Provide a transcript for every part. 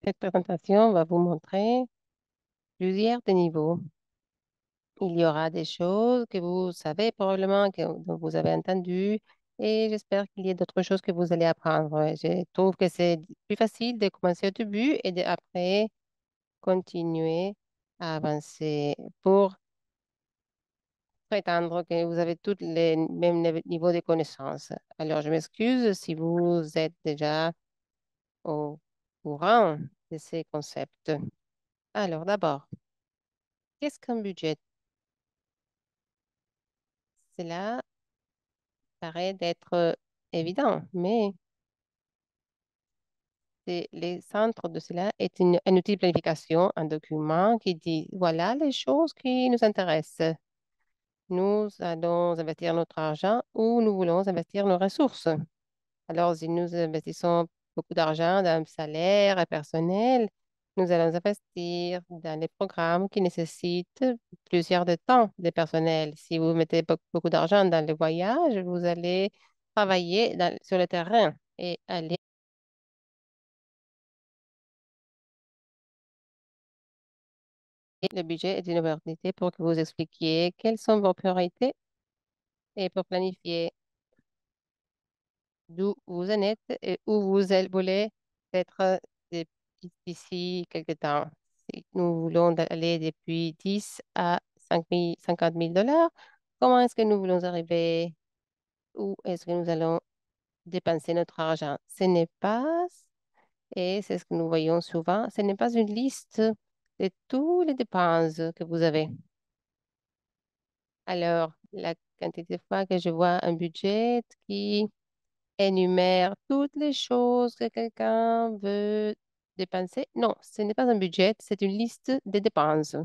Cette présentation va vous montrer plusieurs des niveaux. Il y aura des choses que vous savez probablement, dont vous avez entendu, et j'espère qu'il y a d'autres choses que vous allez apprendre. Je trouve que c'est plus facile de commencer au début et après continuer à avancer pour prétendre que vous avez tous les mêmes niveaux de connaissances. Alors, je m'excuse si vous êtes déjà au courant de ces concepts. Alors, d'abord, qu'est-ce qu'un budget? Cela paraît d'être évident, mais le centre de cela est un outil de planification, un document qui dit, voilà les choses qui nous intéressent. Nous allons investir notre argent où nous voulons investir nos ressources. Alors, si nous investissons beaucoup d'argent dans le salaire personnel, nous allons investir dans les programmes qui nécessitent plusieurs de temps de personnel. Si vous mettez beaucoup d'argent dans les voyages, vous allez travailler sur le terrain et aller. Le budget est une opportunité pour que vous expliquiez quelles sont vos priorités et pour planifier d'où vous en êtes et où voulez être d'ici quelques temps. Si nous voulons aller depuis 10 à 5 000 50 000 dollars, comment est-ce que nous voulons arriver? Où est-ce que nous allons dépenser notre argent? Ce n'est pas, et c'est ce que nous voyons souvent, ce n'est pas une liste de tous les dépenses que vous avez. Alors, la quantité de fois que je vois un budget qui énumère toutes les choses que quelqu'un veut dépenser. Non, ce n'est pas un budget, c'est une liste de dépenses.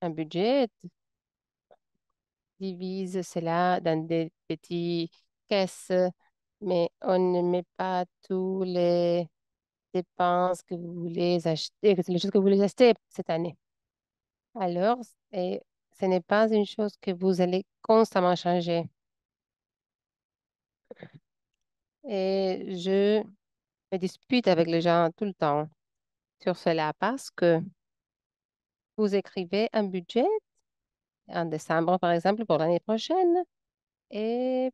Un budget divise cela dans des petites caisses, mais on ne met pas tous les dépenses que vous voulez acheter, que c'est les choses que vous voulez acheter cette année. Alors, ce n'est pas une chose que vous allez constamment changer. Et je me dispute avec les gens tout le temps sur cela parce que vous écrivez un budget en décembre, par exemple, pour l'année prochaine, et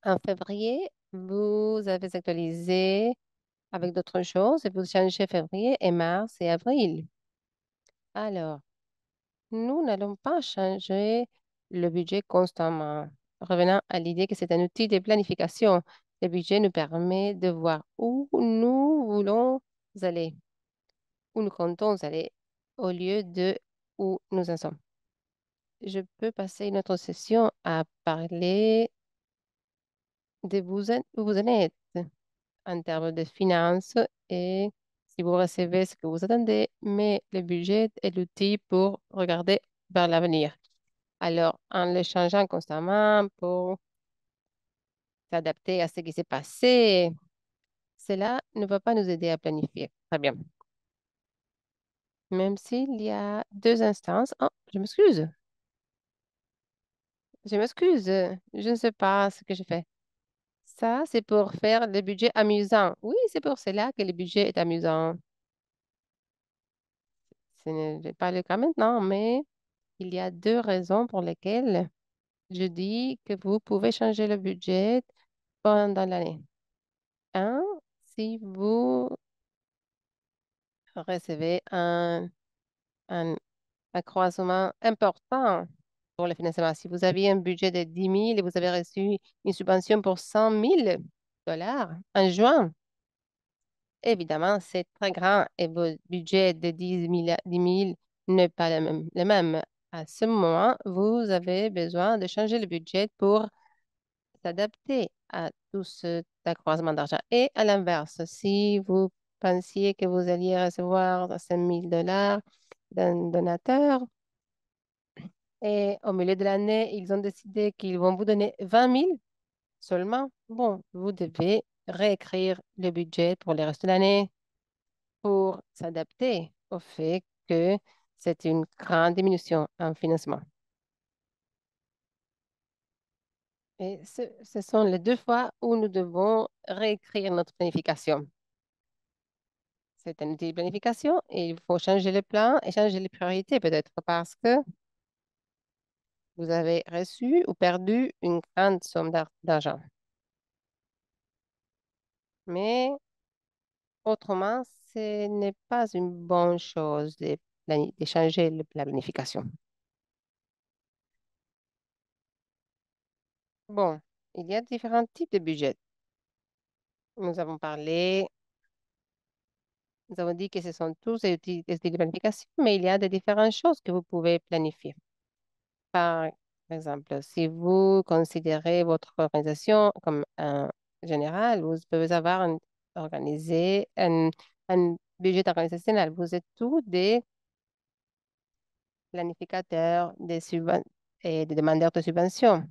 en février, vous avez actualisé avec d'autres choses et vous changez février et mars et avril. Alors, nous n'allons pas changer le budget constamment. Revenant à l'idée que c'est un outil de planification, le budget nous permet de voir où nous voulons aller, où nous comptons aller, au lieu de où nous en sommes. Je peux passer une autre session à parler de où vous en êtes en termes de finances et si vous recevez ce que vous attendez, mais le budget est l'outil pour regarder vers l'avenir. Alors, en le changeant constamment pour s'adapter à ce qui s'est passé, cela ne va pas nous aider à planifier. Très bien. Même s'il y a deux instances. Oh, je m'excuse. Je m'excuse. Je ne sais pas ce que je fais. Ça, c'est pour faire le budget amusant. Oui, c'est pour cela que le budget est amusant. Ce n'est pas le cas maintenant, mais il y a deux raisons pour lesquelles je dis que vous pouvez changer le budget pendant l'année. Un, si vous recevez un accroissement important pour le financement. Si vous aviez un budget de 10 000 et vous avez reçu une subvention pour 100 000 dollars en juin, évidemment, c'est très grand et votre budget de 10 000 n'est pas le même. À ce moment, vous avez besoin de changer le budget pour s'adapter à tout cet accroissement d'argent. Et à l'inverse, si vous pensiez que vous alliez recevoir 5 000 dollars d'un donateur et au milieu de l'année, ils ont décidé qu'ils vont vous donner 20 000 seulement, bon, vous devez réécrire le budget pour le reste de l'année pour s'adapter au fait que c'est une grande diminution en financement. Et ce sont les deux fois où nous devons réécrire notre planification. C'est un outil de planification et il faut changer le plan et changer les priorités peut-être parce que vous avez reçu ou perdu une grande somme d'argent. Mais autrement, ce n'est pas une bonne chose de changer la planification. Bon, il y a différents types de budgets. Nous avons parlé, nous avons dit que ce sont tous des outils de planification, mais il y a de différentes choses que vous pouvez planifier. Par exemple, si vous considérez votre organisation comme un général, vous pouvez avoir organisé un budget organisationnel. Vous êtes tous des planificateurs et des demandeurs de subventions.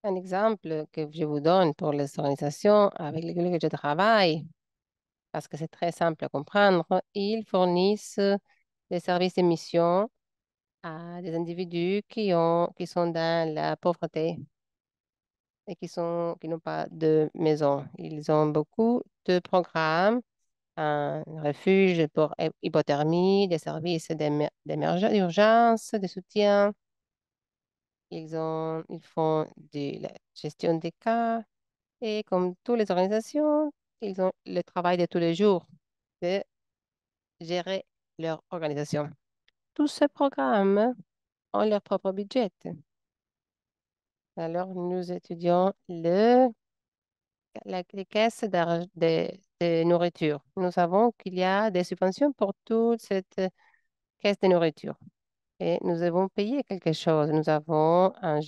Un exemple que je vous donne pour les organisations avec lesquelles je travaille, parce que c'est très simple à comprendre, ils fournissent des services de mission à des individus qui sont dans la pauvreté et qui n'ont pas de maison. Ils ont beaucoup de programmes, un refuge pour hypothermie, des services d'urgence, de soutien. Ils font de la gestion des cas et comme toutes les organisations, ils ont le travail de tous les jours de gérer leur organisation. Tous ces programmes ont leur propre budget. Alors, nous étudions les caisses de nourriture. Nous savons qu'il y a des subventions pour toute cette caisse de nourriture. Et nous avons payé quelque chose. Nous avons un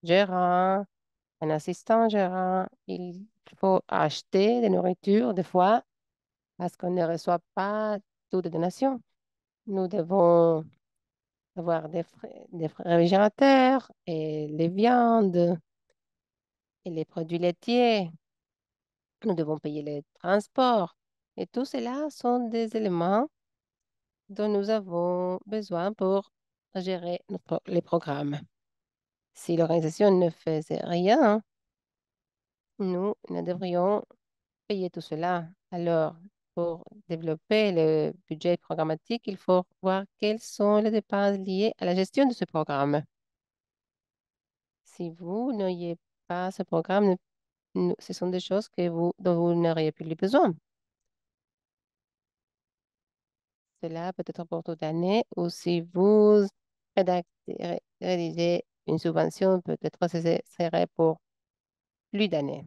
gérant, un assistant gérant. Il faut acheter des nourritures des fois parce qu'on ne reçoit pas toutes les donations. Nous devons avoir des réfrigérateurs et les viandes et les produits laitiers. Nous devons payer les transports. Et tout cela sont des éléments dont nous avons besoin pour gérer les programmes. Si l'organisation ne faisait rien, nous ne devrions payer tout cela. Alors, pour développer le budget programmatique, il faut voir quelles sont les dépenses liées à la gestion de ce programme. Si vous n'auriez pas ce programme, ce sont des choses dont vous n'auriez plus besoin. Cela peut être pour toute l'année ou si vous rédigez une subvention, peut-être ce serait pour plus d'années,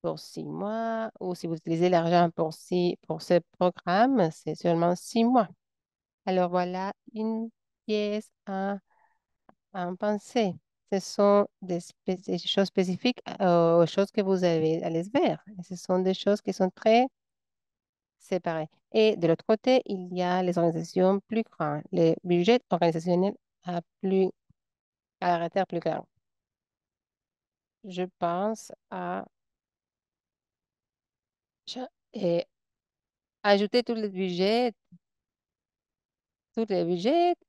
pour 6 mois, ou si vous utilisez l'argent pour ce programme, c'est seulement 6 mois. Alors voilà une pièce à en penser. Ce sont des choses spécifiques aux choses que vous avez à les faire. Et ce sont des choses qui sont très séparées. Et de l'autre côté, il y a les organisations plus grandes, les budgets organisationnels à caractère plus grand. Je pense à et ajouter tous les budgets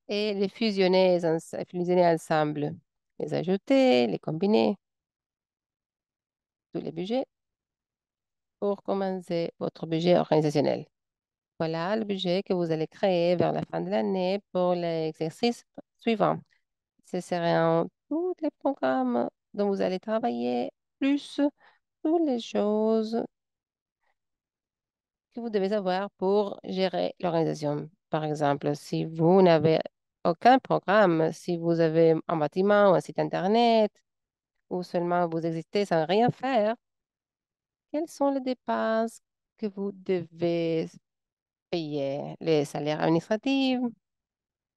et les fusionner ensemble. Les ajouter, les combiner, tous les budgets pour commencer votre budget organisationnel. Voilà le budget que vous allez créer vers la fin de l'année pour l'exercice suivant. Ce seront tous les programmes dont vous allez travailler, plus toutes les choses que vous devez avoir pour gérer l'organisation. Par exemple, si vous n'avez aucun programme, si vous avez un bâtiment ou un site Internet, ou seulement vous existez sans rien faire, quelles sont les dépenses que vous devez payer? Les salaires administratifs,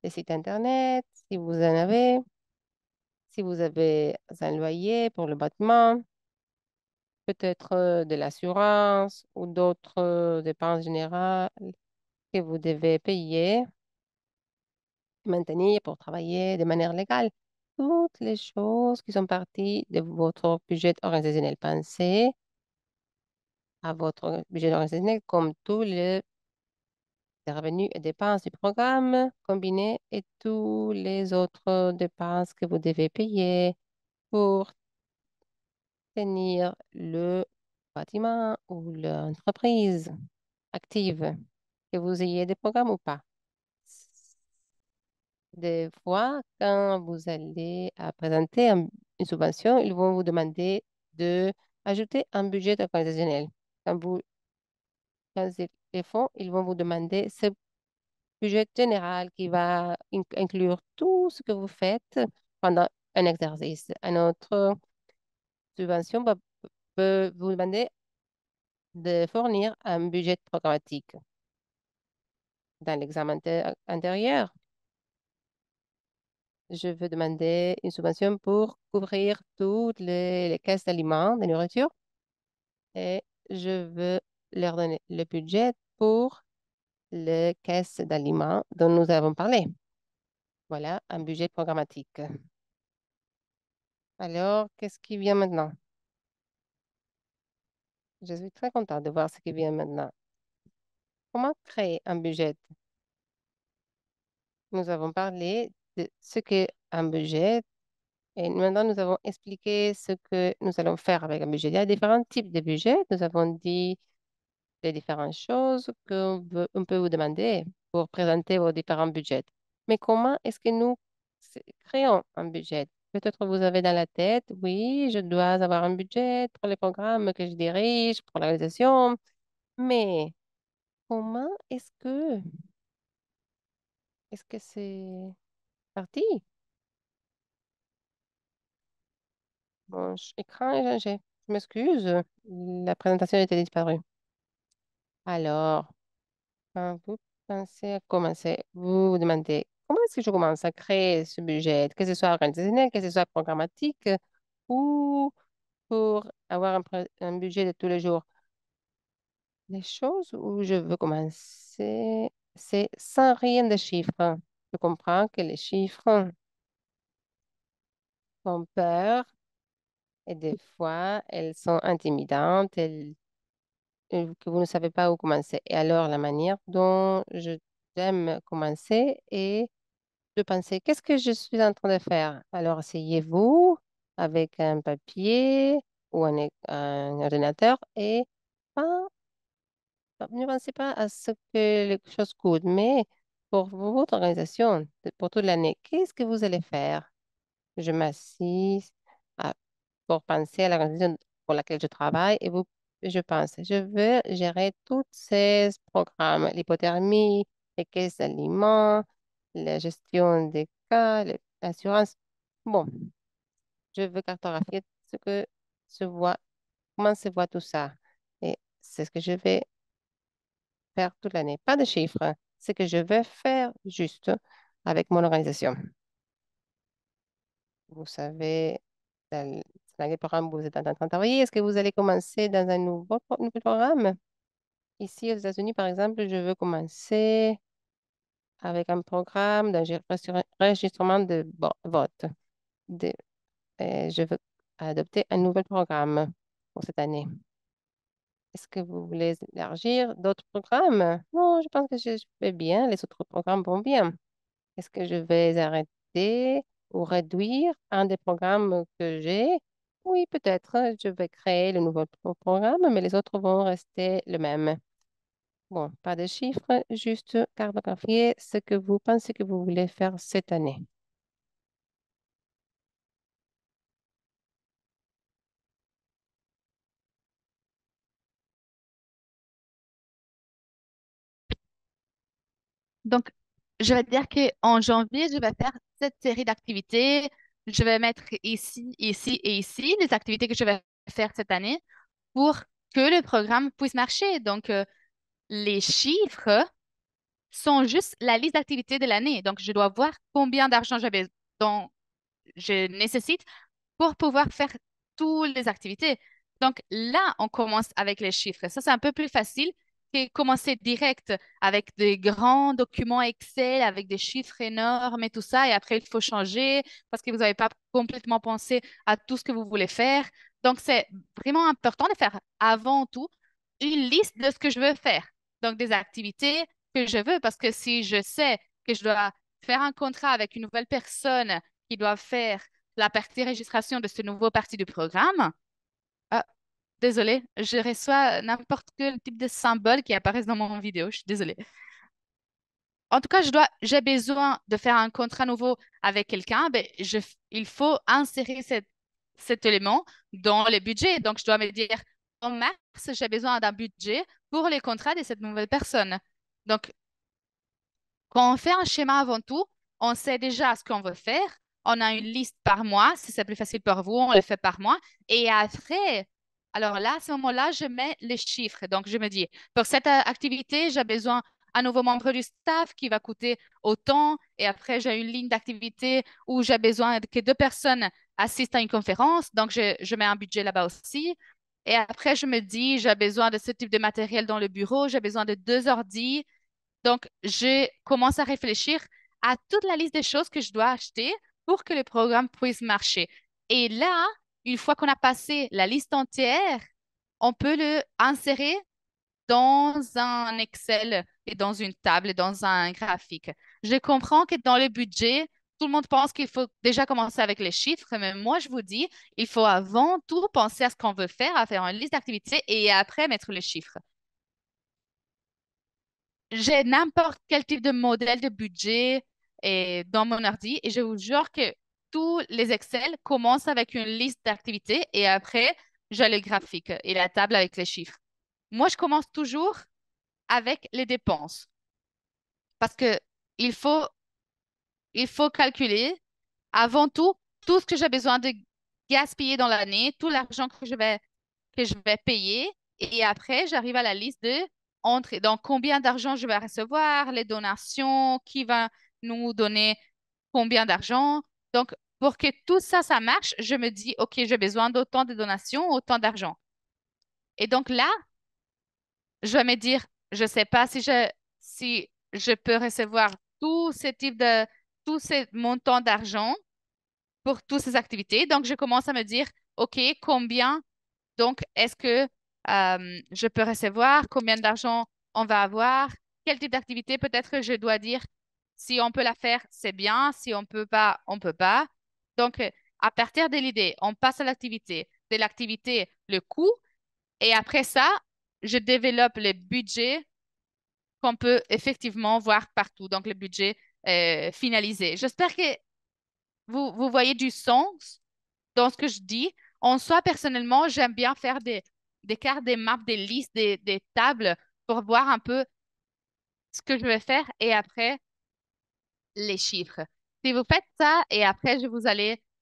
les sites Internet, si vous en avez, si vous avez un loyer pour le bâtiment, peut-être de l'assurance ou d'autres dépenses générales que vous devez payer, maintenir pour travailler de manière légale. Toutes les choses qui sont parties de votre budget organisationnel. Pensez à votre budget organisationnel comme tous les revenus et dépenses du programme combinés et tous les autres dépenses que vous devez payer pour tenir bâtiment ou l'entreprise active, que vous ayez des programmes ou pas. Des fois, quand vous allez présenter une subvention, ils vont vous demander de ajouter un budget organisationnel. Quand ils le font, ils vont vous demander ce budget général qui va inclure tout ce que vous faites pendant un exercice. Une autre subvention peut vous demander de fournir un budget programmatique. Dans l'examen antérieur, je veux demander une subvention pour couvrir toutes les caisses d'aliments, de nourriture, et je veux leur donner le budget pour les caisses d'aliments dont nous avons parlé. Voilà un budget programmatique. Alors, qu'est-ce qui vient maintenant? Je suis très contente de voir ce qui vient maintenant. Comment créer un budget? Nous avons parlé de ce qu'est un budget et maintenant nous avons expliqué ce que nous allons faire avec un budget. Il y a différents types de budgets. Nous avons dit les différentes choses on peut vous demander pour présenter vos différents budgets. Mais comment est-ce que nous créons un budget? Peut-être vous avez dans la tête, oui, je dois avoir un budget pour les programmes que je dirige, pour l'organisation, mais comment est-ce que c'est parti? Mon écran est changé. Je m'excuse, la présentation était disparue. Alors, quand vous pensez à commencer, vous vous demandez comment est-ce que je commence à créer ce budget, que ce soit organisationnel, que ce soit programmatique ou pour avoir un budget de tous les jours. Les choses où je veux commencer, c'est sans rien de chiffres. Je comprends que les chiffres font peur et des fois, elles sont intimidantes, que vous ne savez pas où commencer. Et alors, la manière dont j'aime commencer est de penser, qu'est-ce que je suis en train de faire? Alors, asseyez-vous avec un papier ou un ordinateur et pas, ne pensez pas à ce que les choses coûtent, mais pour votre organisation, pour toute l'année, qu'est-ce que vous allez faire? Je m'assieds pour penser à l'organisation pour laquelle je travaille et je pense, je veux gérer tous ces programmes, l'hypothermie, les caisses d'aliments, la gestion des cas, l'assurance. Bon, je veux cartographier ce que se voit, comment se voit tout ça. Et c'est ce que je vais faire toute l'année. Pas de chiffres, ce que je vais faire juste avec mon organisation. Vous savez, dans les programmes où vous êtes en train de travailler, est-ce que vous allez commencer dans un nouveau programme? Ici, aux États-Unis, par exemple, je veux commencer avec un programme d'enregistrement de vote. De- je veux adopter un nouvel programme pour cette année. Est-ce que vous voulez élargir d'autres programmes? Non, je pense que je fais bien. Les autres programmes vont bien. Est-ce que je vais arrêter ou réduire un des programmes que j'ai? Oui, peut-être. Je vais créer le nouveau programme, mais les autres vont rester le même. Bon, pas de chiffres, juste cartographier ce que vous pensez que vous voulez faire cette année. Donc, je vais dire qu'en janvier, je vais faire cette série d'activités. Je vais mettre ici, ici et ici les activités que je vais faire cette année pour que le programme puisse marcher. Donc, les chiffres sont juste la liste d'activités de l'année. Donc, je dois voir combien d'argent dont je nécessite pour pouvoir faire toutes les activités. Donc là, on commence avec les chiffres. Ça, c'est un peu plus facile que commencer direct avec des grands documents Excel, avec des chiffres énormes et tout ça. Et après, il faut changer parce que vous n'avez pas complètement pensé à tout ce que vous voulez faire. Donc, c'est vraiment important de faire avant tout une liste de ce que je veux faire. Donc, des activités que je veux parce que si je sais que je dois faire un contrat avec une nouvelle personne qui doit faire la partie registration de ce nouveau parti du programme, Désolée, je reçois n'importe quel type de symbole qui apparaissent dans mon vidéo. Je suis désolée. En tout cas, j'ai besoin de faire un contrat nouveau avec quelqu'un. Ben, il faut insérer cet élément dans le budget. Donc, je dois me dire, en mars, j'ai besoin d'un budget pour les contrats de cette nouvelle personne. Donc, quand on fait un schéma avant tout, on sait déjà ce qu'on veut faire. On a une liste par mois. Si c'est plus facile pour vous, on le fait par mois. Et après, alors là, à ce moment-là, je mets les chiffres. Donc, je me dis, pour cette activité, j'ai besoin d'un nouveau membre du staff qui va coûter autant. Et après, j'ai une ligne d'activité où j'ai besoin que deux personnes assistent à une conférence. Donc, je mets un budget là-bas aussi. Et après, je me dis, j'ai besoin de ce type de matériel dans le bureau. J'ai besoin de deux ordi. Donc, je commence à réfléchir à toute la liste des choses que je dois acheter pour que le programme puisse marcher. Et là, une fois qu'on a passé la liste entière, on peut le insérer dans un Excel et dans une table et dans un graphique. Je comprends que dans le budget, tout le monde pense qu'il faut déjà commencer avec les chiffres, mais moi, je vous dis, il faut avant tout penser à ce qu'on veut faire, à faire une liste d'activités et après mettre les chiffres. J'ai n'importe quel type de modèle de budget dans mon ordi et je vous jure que tous les Excel commencent avec une liste d'activités et après, j'ai le graphique et la table avec les chiffres. Moi, je commence toujours avec les dépenses parce que il faut, il faut calculer avant tout ce que j'ai besoin de gaspiller dans l'année, tout l'argent que je vais payer. Et après, j'arrive à la liste de entrées. Donc, combien d'argent je vais recevoir, les donations, qui va nous donner combien d'argent. Donc, pour que tout ça, ça marche, je me dis, OK, j'ai besoin d'autant de donations, autant d'argent. Et donc là, je vais me dire, je ne sais pas si je peux recevoir tous ces types de, tous ces montants d'argent pour toutes ces activités. Donc, je commence à me dire, OK, combien donc, est-ce que je peux recevoir? Combien d'argent on va avoir? Quel type d'activité? Peut-être que je dois dire si on peut la faire, c'est bien. Si on peut pas, on peut pas. Donc, à partir de l'idée, on passe à l'activité. De l'activité, le coût. Et après ça, je développe le budget qu'on peut effectivement voir partout. Donc, le budget finalisé. J'espère que vous voyez du sens dans ce que je dis. En soi, personnellement, j'aime bien faire des cartes, des maps, des listes, des tables pour voir un peu ce que je vais faire et après les chiffres. Si vous faites ça et après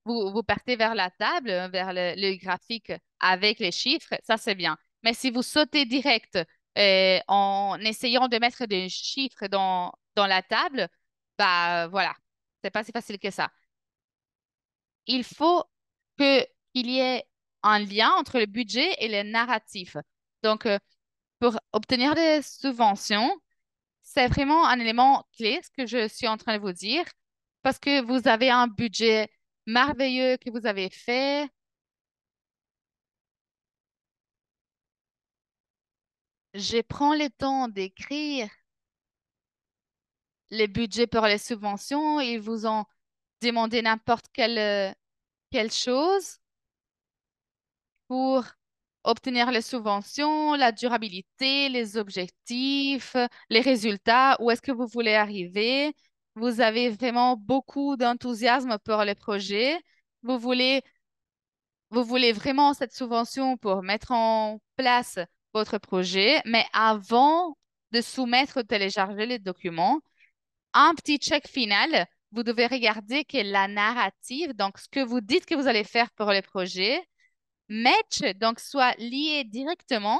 vous partez vers la table, vers le graphique avec les chiffres, ça c'est bien. Mais si vous sautez direct en essayant de mettre des chiffres dans la table, bah voilà, c'est pas si facile que ça. Il faut qu'il y ait un lien entre le budget et le narratif. Donc, pour obtenir des subventions, c'est vraiment un élément clé, ce que je suis en train de vous dire, parce que vous avez un budget merveilleux que vous avez fait. Je prends le temps d'écrire les budgets pour les subventions. Ils vous ont demandé n'importe quelle chose pour obtenir les subventions, la durabilité, les objectifs, les résultats, où est-ce que vous voulez arriver. Vous avez vraiment beaucoup d'enthousiasme pour le projet. Vous voulez, vous voulez vraiment cette subvention pour mettre en place votre projet, mais avant de soumettre ou télécharger les documents, un petit check final, vous devez regarder que la narrative, donc ce que vous dites que vous allez faire pour le projet, match, donc soit lié directement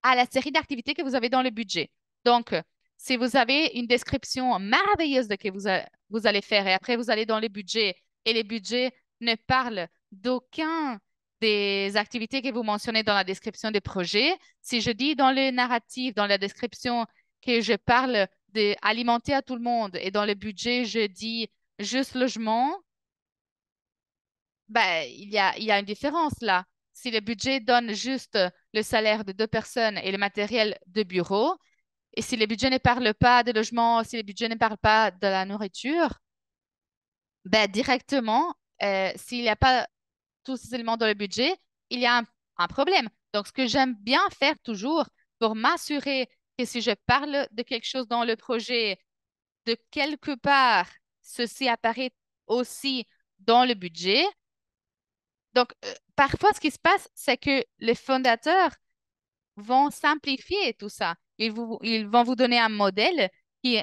à la série d'activités que vous avez dans le budget. Donc, si vous avez une description merveilleuse de ce que vous allez faire et après vous allez dans le budget et les budgets ne parlent d'aucun des activités que vous mentionnez dans la description des projets, si je dis dans le narratif, dans la description que je parle d'alimenter à tout le monde et dans le budget, je dis juste logement, ben, il y a une différence là. Si le budget donne juste le salaire de deux personnes et le matériel de bureau, et si le budget ne parle pas de logement, si le budget ne parle pas de la nourriture, ben, directement, s'il n'y a pas tous ces éléments dans le budget, il y a un problème. Donc, ce que j'aime bien faire toujours pour m'assurer que si je parle de quelque chose dans le projet, de quelque part, ceci apparaît aussi dans le budget. Donc, parfois, ce qui se passe, c'est que les fondateurs vont simplifier tout ça. Ils vont vous donner un modèle qui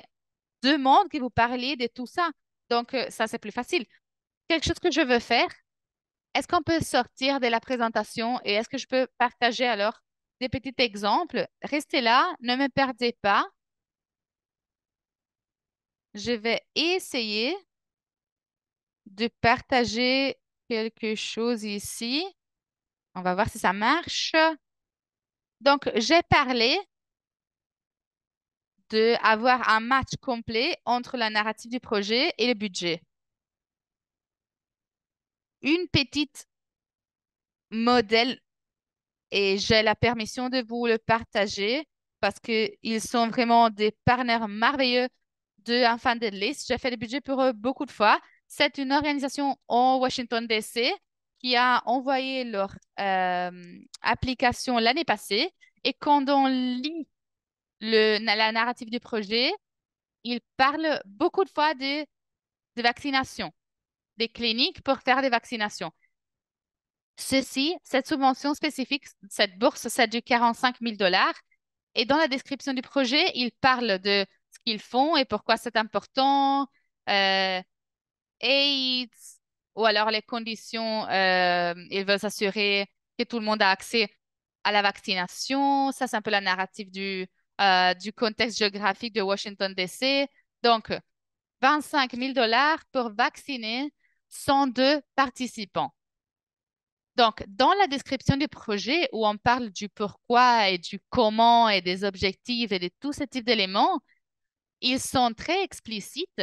demande que vous parliez de tout ça. Donc, ça, c'est plus facile. Quelque chose que je veux faire, est-ce qu'on peut sortir de la présentation et est-ce que je peux partager alors des petits exemples? Restez là, ne me perdez pas. Je vais essayer de partager quelque chose ici. On va voir si ça marche. Donc, j'ai parlé de avoir un match complet entre la narrative du projet et le budget. Une petite modèle et j'ai la permission de vous le partager parce qu'ils sont vraiment des partenaires merveilleux de Unfunded List. J'ai fait le budget pour eux beaucoup de fois. C'est une organisation en Washington, D.C. qui a envoyé leur application l'année passée. Et quand on lit la narrative du projet, ils parlent beaucoup de fois de vaccination, des cliniques pour faire des vaccinations. Cette subvention spécifique, cette bourse, c'est du 45 000 dollars. Et dans la description du projet, ils parlent de ce qu'ils font et pourquoi c'est important, euh, AIDS, ou alors les conditions, ils veulent s'assurer que tout le monde a accès à la vaccination. Ça, c'est un peu la narrative du contexte géographique de Washington, D.C. Donc, 25 000 dollars pour vacciner 102 participants. Donc, dans la description du projet où on parle du pourquoi et du comment et des objectifs et de tous ces types d'éléments, ils sont très explicites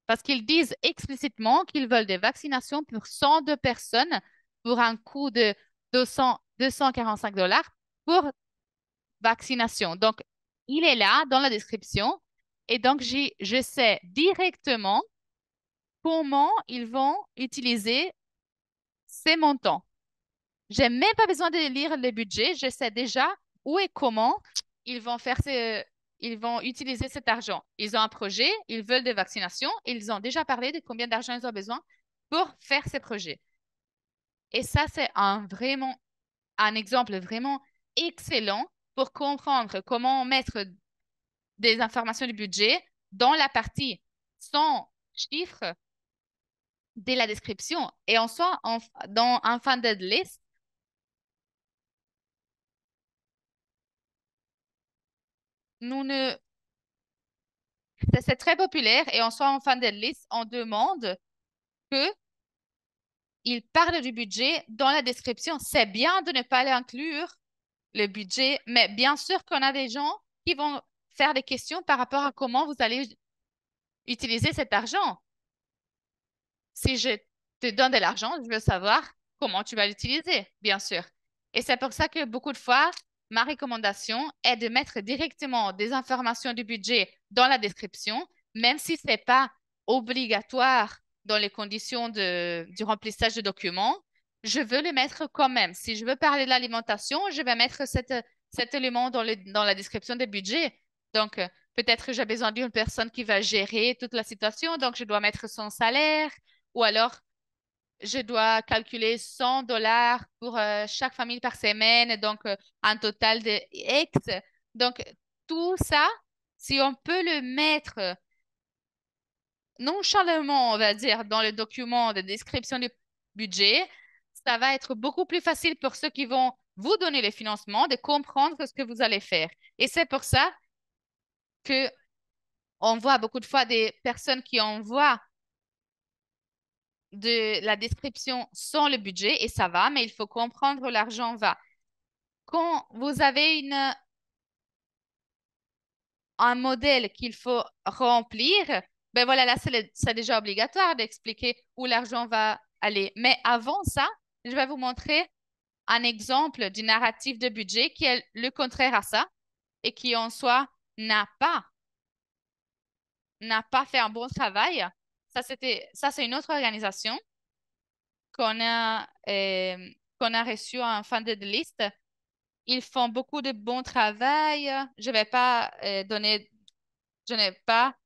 parce qu'ils disent explicitement qu'ils veulent des vaccinations pour 102 personnes pour un coût de 245 dollars pour vaccination. Donc, il est là dans la description et donc je sais directement comment ils vont utiliser ces montants. J'ai même pas besoin de lire les budgets, je sais déjà où et comment ils vont ils vont utiliser cet argent. Ils ont un projet, ils veulent des vaccinations, ils ont déjà parlé de combien d'argent ils ont besoin pour faire ces projets. Et ça, c'est un exemple vraiment excellent pour comprendre comment mettre des informations du budget dans la partie sans chiffres dès la description. Et en soi, dans un funded list, nous ne c'est très populaire et en soi, en funded list, on demande que il parle du budget dans la description. C'est bien de ne pas l'inclure, le budget, mais bien sûr qu'on a des gens qui vont faire des questions par rapport à comment vous allez utiliser cet argent. Si je te donne de l'argent, je veux savoir comment tu vas l'utiliser, bien sûr. Et c'est pour ça que beaucoup de fois, ma recommandation est de mettre directement des informations du budget dans la description, même si ce n'est pas obligatoire dans les conditions du remplissage de documents. Je veux le mettre quand même. Si je veux parler de l'alimentation, je vais mettre cet élément dans la description des budgets. Donc, peut-être que j'ai besoin d'une personne qui va gérer toute la situation, donc je dois mettre son salaire ou alors, je dois calculer 100 dollars pour chaque famille par semaine, donc un total de X. Donc, tout ça, si on peut le mettre nonchalamment, on va dire, dans le document de description du budget, ça va être beaucoup plus facile pour ceux qui vont vous donner les financements de comprendre ce que vous allez faire. Et c'est pour ça que on voit beaucoup de fois des personnes qui envoient de la description sans le budget et ça va, mais il faut comprendre où l'argent va. Quand vous avez un modèle qu'il faut remplir, ben voilà, là, c'est déjà obligatoire d'expliquer où l'argent va aller. Mais avant ça, je vais vous montrer un exemple du narratif de budget qui est le contraire à ça et qui en soi n'a pas, n'a pas fait un bon travail. Ça, c'est une autre organisation qu'on a. qu'on a reçus en funded list. Ils font beaucoup de bon travail. Je vais pas donner, je n'ai pas,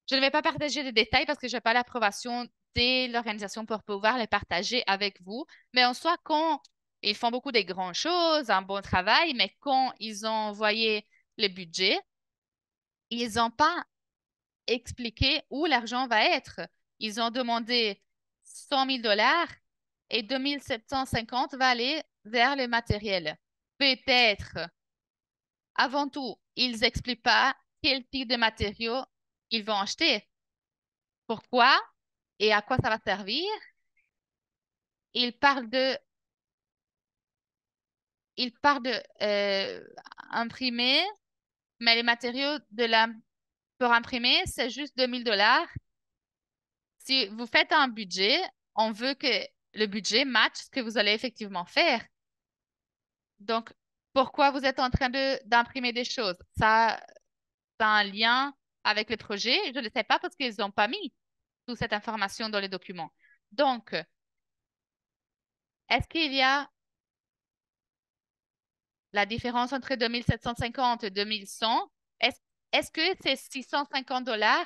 je ne vais pas partager les détails parce que je n'ai pas l'approbation de l'organisation pour pouvoir les partager avec vous. Mais en soi, quand ils font beaucoup de grandes choses, un bon travail, mais quand ils ont envoyé le budget, ils n'ont pas expliqué où l'argent va être. Ils ont demandé 100 000 $ et 2750 va aller vers le matériel. Peut-être, avant tout, ils n'expliquent pas quel type de matériaux ils vont acheter, pourquoi et à quoi ça va servir. Ils parlent de, ils parlent de imprimer, mais les matériaux pour imprimer, c'est juste 2000 $. Si vous faites un budget, on veut que le budget matche ce que vous allez effectivement faire. Donc, pourquoi vous êtes en train d'imprimer des choses? Ça a un lien avec le projet? Je ne sais pas parce qu'ils n'ont pas mis toute cette information dans les documents. Donc, est-ce qu'il y a la différence entre 2750 et 2100? Est-ce, est-ce que c'est 650 $?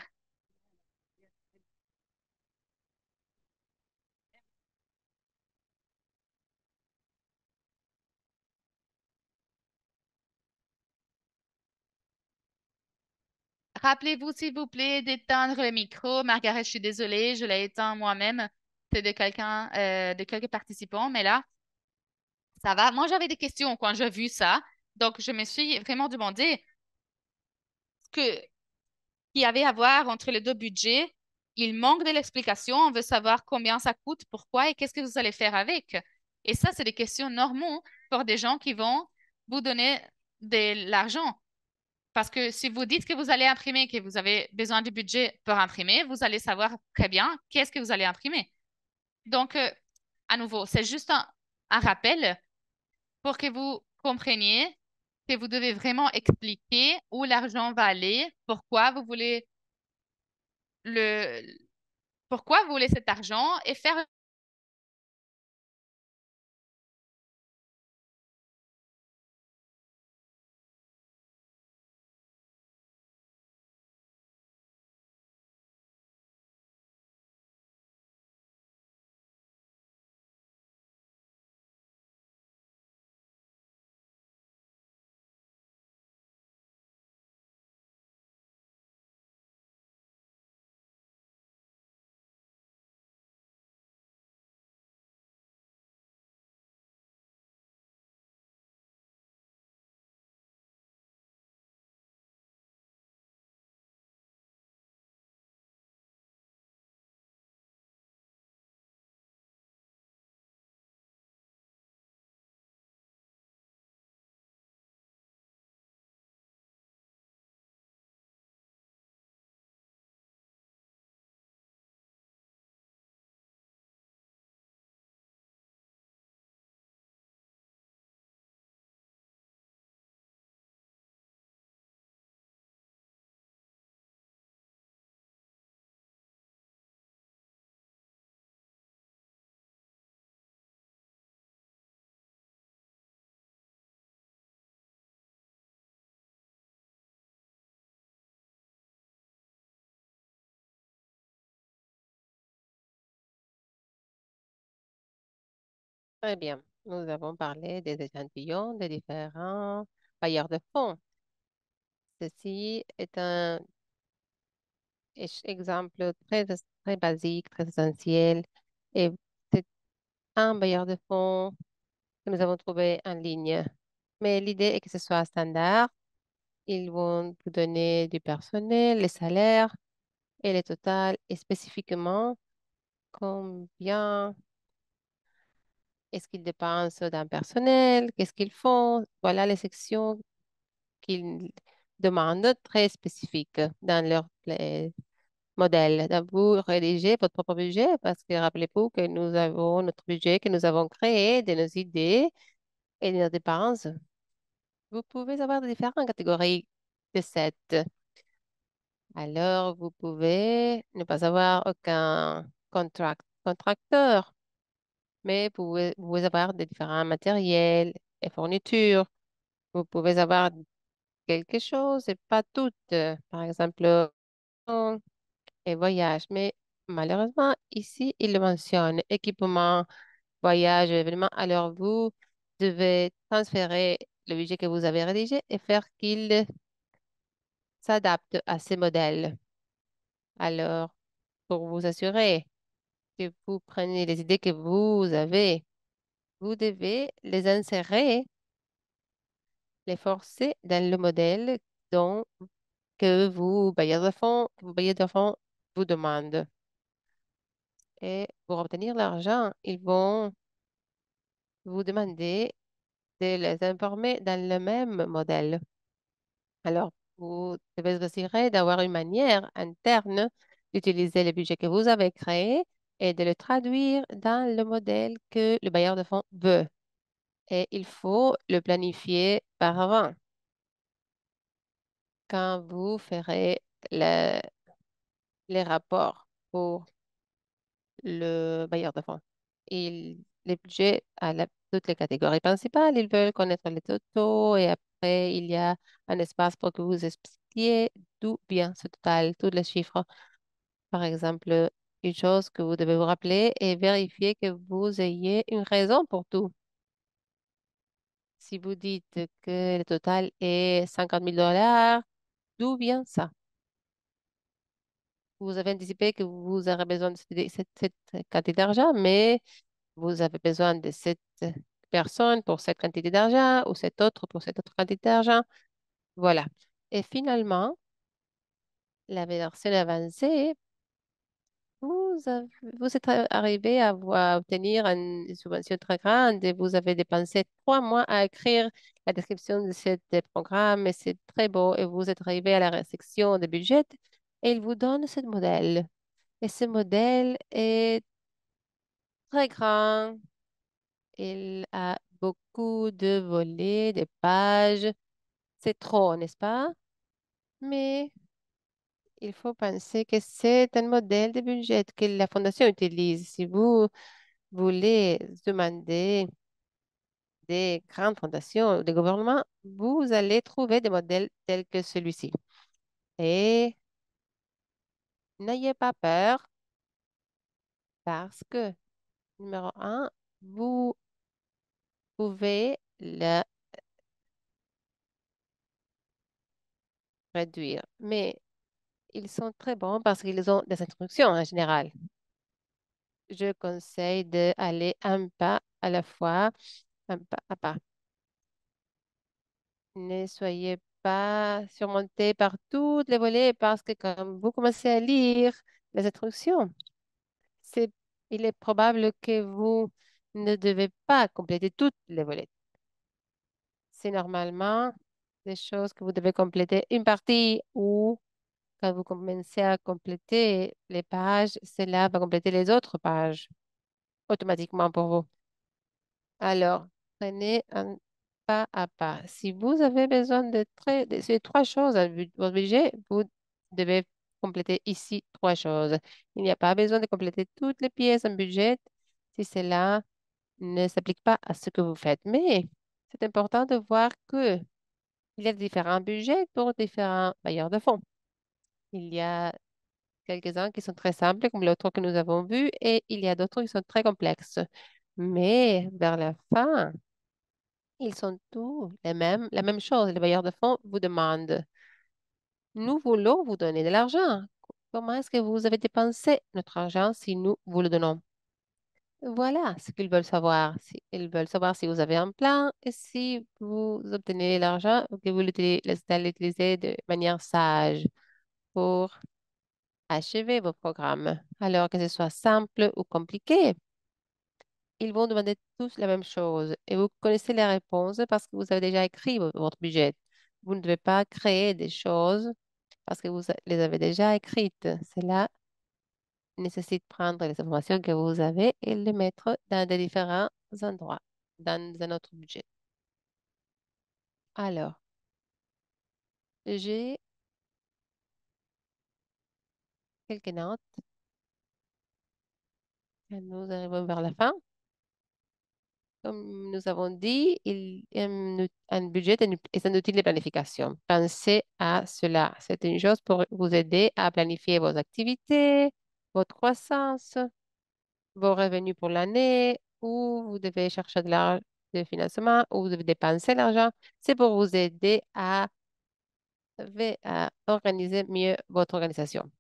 Rappelez-vous, s'il vous plaît, d'éteindre le micro. Margaret, je suis désolée, je l'ai éteint moi-même. C'est de quelqu'un, de quelques participants, mais là, ça va. Moi, j'avais des questions quand j'ai vu ça. Donc, je me suis vraiment demandé ce qu'il y avait à voir entre les deux budgets. Il manque de l'explication. On veut savoir combien ça coûte, pourquoi et qu'est-ce que vous allez faire avec. Et ça, c'est des questions normaux pour des gens qui vont vous donner de l'argent. Parce que si vous dites que vous allez imprimer, que vous avez besoin du budget pour imprimer, vous allez savoir très bien qu'est-ce que vous allez imprimer. Donc, à nouveau, c'est juste un rappel pour que vous compreniez que vous devez vraiment expliquer où l'argent va aller, le, pourquoi vous voulez cet argent et faire. Très bien. Nous avons parlé des échantillons des différents bailleurs de fonds. Ceci est un exemple très basique, très essentiel. Et c'est un bailleur de fonds que nous avons trouvé en ligne. Mais l'idée est que ce soit standard. Ils vont vous donner du personnel, les salaires et les totals et spécifiquement combien est-ce qu'ils dépensent d'un personnel, qu'est-ce qu'ils font. Voilà les sections qu'ils demandent très spécifiques dans leur modèle. Donc, vous rédigez votre propre budget parce que rappelez-vous que nous avons notre budget que nous avons créé de nos idées et de nos dépenses. Vous pouvez avoir différentes catégories de cette. Alors, vous pouvez ne pas avoir aucun contracteur. mais vous pouvez avoir des différents matériels et fournitures. Vous pouvez avoir quelque chose et pas toutes. Par exemple, et voyage. Mais malheureusement, ici, il le mentionne, équipement, voyage, événement. Alors, vous devez transférer le budget que vous avez rédigé et faire qu'il s'adapte à ces modèles. Alors, pour vous assurer que vous prenez les idées que vous avez, vous devez les insérer, les forcer dans le modèle dont que vos bailleurs de fonds vous demandent. Et pour obtenir l'argent, ils vont vous demander de les informer dans le même modèle. Alors, vous devez vous assurer d'avoir une manière interne d'utiliser le budget que vous avez créé et de le traduire dans le modèle que le bailleur de fonds veut. Et il faut le planifier par avant quand vous ferez le- les rapports pour le bailleur de fonds. Les budgets à toutes les catégories principales, ils veulent connaître les totaux et après, il y a un espace pour que vous expliquiez d'où vient ce total, tous les chiffres. Par exemple, une chose que vous devez vous rappeler est vérifier que vous ayez une raison pour tout. Si vous dites que le total est 50 000 $, d'où vient ça? Vous avez anticipé que vous aurez besoin de cette quantité d'argent, mais vous avez besoin de cette personne pour cette quantité d'argent ou cette autre pour cette autre quantité d'argent. Voilà. Et finalement, la version avancée, vous êtes arrivé à obtenir une subvention très grande et vous avez dépensé 3 mois à écrire la description de ce programme et c'est très beau et vous êtes arrivé à la section de budget et il vous donne ce modèle. Et ce modèle est très grand. Il a beaucoup de volets, de pages. C'est trop, n'est-ce pas? Mais il faut penser que c'est un modèle de budget que la Fondation utilise. Si vous voulez demander des grandes fondations ou des gouvernements, vous allez trouver des modèles tels que celui-ci. Et n'ayez pas peur parce que, numéro un, vous pouvez le réduire. Mais ils sont très bons parce qu'ils ont des instructions en général. Je conseille d'aller un pas à la fois, un pas à pas. Ne soyez pas surmonté par tous les volets parce que quand vous commencez à lire les instructions, c'est, il est probable que vous ne devez pas compléter toutes les volets. C'est normalement des choses que vous devez compléter une partie ou quand vous commencez à compléter les pages, cela va compléter les autres pages automatiquement pour vous. Alors, prenez un pas à pas. Si vous avez besoin de ces trois choses à votre budget, vous devez compléter ici trois choses. Il n'y a pas besoin de compléter toutes les pièces en budget si cela ne s'applique pas à ce que vous faites. Mais c'est important de voir que il y a différents budgets pour différents bailleurs de fonds. Il y a quelques-uns qui sont très simples, comme l'autre que nous avons vu, et il y a d'autres qui sont très complexes. Mais vers la fin, ils sont tous la même chose. Les bailleurs de fonds vous demandent, nous voulons vous donner de l'argent. Comment est-ce que vous avez dépensé notre argent si nous vous le donnons? Voilà ce qu'ils veulent savoir. Ils veulent savoir si vous avez un plan et si vous obtenez l'argent ou que vous l'utilisez de manière sage pour achever vos programmes. Alors que ce soit simple ou compliqué, ils vont demander tous la même chose et vous connaissez les réponses parce que vous avez déjà écrit votre budget. Vous ne devez pas créer des choses parce que les avez déjà écrites. Cela nécessite prendre les informations que vous avez et les mettre dans des différents endroits, dans un autre budget. Alors, j'ai quelques notes. Nous arrivons vers la fin. Comme nous avons dit, un budget est un outil de planification. Pensez à cela. C'est une chose pour vous aider à planifier vos activités, votre croissance, vos revenus pour l'année, où vous devez chercher de l'argent de financement, où vous devez dépenser l'argent. C'est pour vous aider à organiser mieux votre organisation.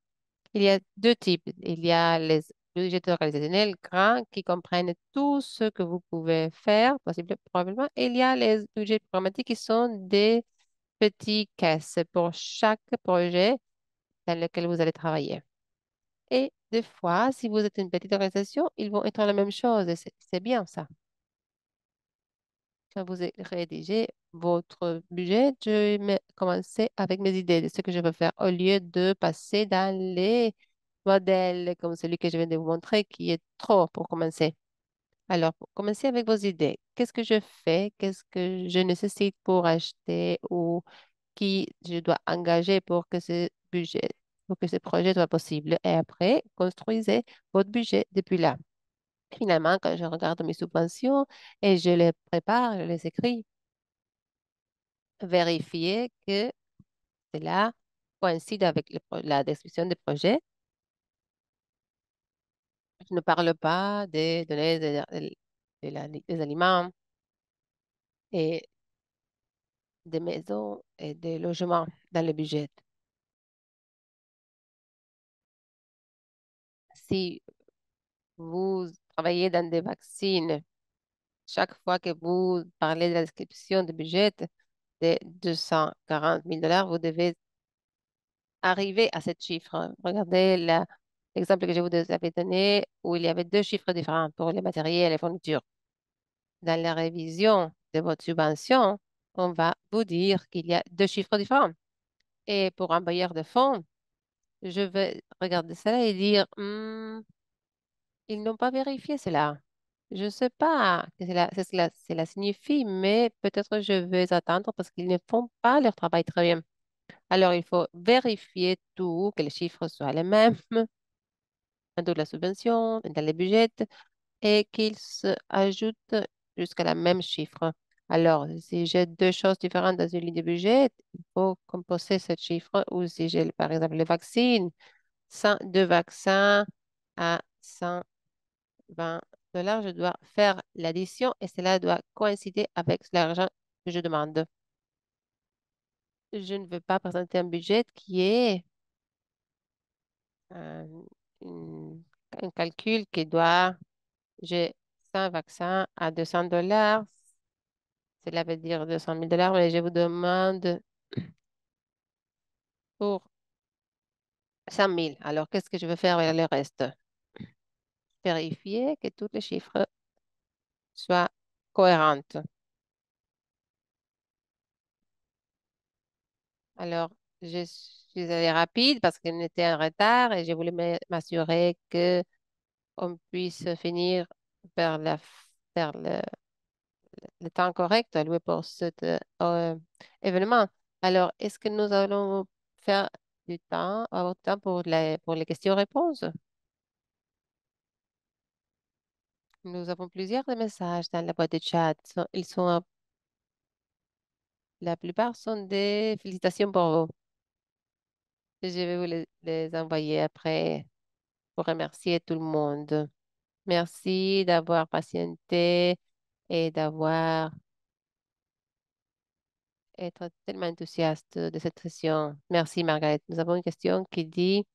Il y a deux types. Il y a les budgets organisationnels grands qui comprennent tout ce que vous pouvez faire, possible, probablement. Et il y a les budgets programmatiques qui sont des petits caisses pour chaque projet dans lequel vous allez travailler. Et des fois, si vous êtes une petite organisation, ils vont être la même chose. Et c'est bien ça. Quand vous rédigez votre budget, je vais commencer avec mes idées de ce que je veux faire au lieu de passer dans les modèles comme celui que je viens de vous montrer qui est trop pour commencer. Alors, pour commencer avec vos idées. Qu'est-ce que je fais? Qu'est-ce que je nécessite pour acheter ou qui je dois engager pour que ce budget, pour que ce projet soit possible? Et après, construisez votre budget depuis là. Finalement, quand je regarde mes subventions et je les prépare, je les écris, vérifier que cela coïncide avec la description du projet. Je ne parle pas des données des aliments et des maisons et des logements dans le budget. Si vous travaillez dans des vaccins, chaque fois que vous parlez de la description du budget de 240 000 $, vous devez arriver à ce chiffre. Regardez l'exemple que je vous avais donné où il y avait deux chiffres différents pour les matériels et les fournitures. Dans la révision de votre subvention, on va vous dire qu'il y a deux chiffres différents. Et pour un bailleur de fonds, je vais regarder cela et dire, ils n'ont pas vérifié cela. Je ne sais pas cela signifie, mais peut-être je vais attendre parce qu'ils ne font pas leur travail très bien. Alors, il faut vérifier tout, que les chiffres soient les mêmes dans toute la subvention, dans les budgets, et qu'ils se ajoutent jusqu'à la même chiffre. Alors, si j'ai deux choses différentes dans une ligne de budget, il faut composer ce chiffre. Ou si j'ai, par exemple, les vaccins, deux vaccins à 120 $, je dois faire l'addition et cela doit coïncider avec l'argent que je demande. Je ne veux pas présenter un budget qui est euh, une- un calcul qui doit, j'ai 100 vaccins à 200 $. Cela veut dire 200 000 $, mais je vous demande pour 100 000. Alors, qu'est-ce que je veux faire avec le reste? Vérifier que tous les chiffres soient cohérents. Alors, je suis allée rapide parce qu'on était en retard et je voulais m'assurer que on puisse finir vers vers le temps correct alloué pour cet événement. Alors, est-ce que nous allons faire avoir du temps pour les questions-réponses? Nous avons plusieurs de messages dans la boîte de chat. La plupart sont des félicitations pour vous. Je vais vous les envoyer après pour remercier tout le monde. Merci d'avoir patienté et d'avoir été tellement enthousiaste de cette session. Merci, Margaret. Nous avons une question qui dit,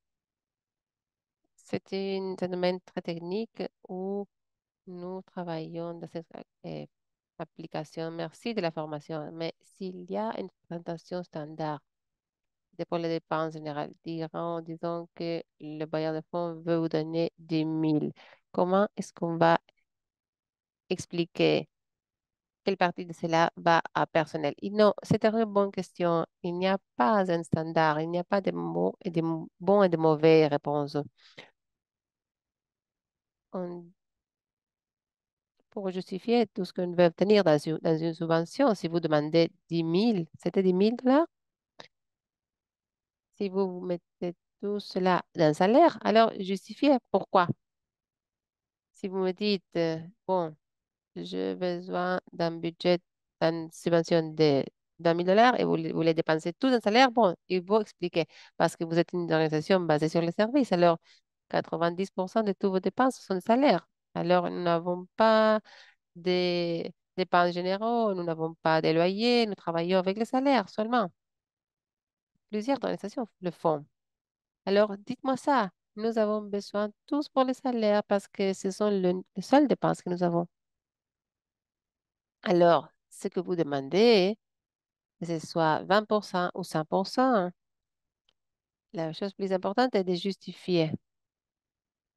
c'est un domaine très technique où nous travaillons dans cette application. Merci de la formation. Mais s'il y a une présentation standard pour les dépenses générales, disons que le bailleur de fonds veut vous donner 10 000. Comment est-ce qu'on va expliquer quelle partie de cela va à personnel? Non, c'est une très bonne question. Il n'y a pas un standard, il n'y a pas de mots et de bons et de mauvais réponses. On- pour justifier tout ce qu'on veut obtenir dans une subvention, si vous demandez 10 000, c'était 10 000 $. Si vous mettez tout cela dans un salaire, alors justifiez pourquoi. Si vous me dites, bon, j'ai besoin d'un budget, d'une subvention de $20 et vous les dépensez tous en salaire. Bon, il faut expliquer parce que vous êtes une organisation basée sur les services. Alors, 90% de tous vos dépenses sont salaires. Alors, nous n'avons pas des dépenses généraux, nous n'avons pas de loyers, nous travaillons avec les salaires seulement. Plusieurs organisations le font. Alors, dites-moi ça. Nous avons besoin tous pour les salaires parce que ce sont les seules dépenses que nous avons. Alors, ce que vous demandez, que ce soit 20% ou 100%, la chose plus importante est de justifier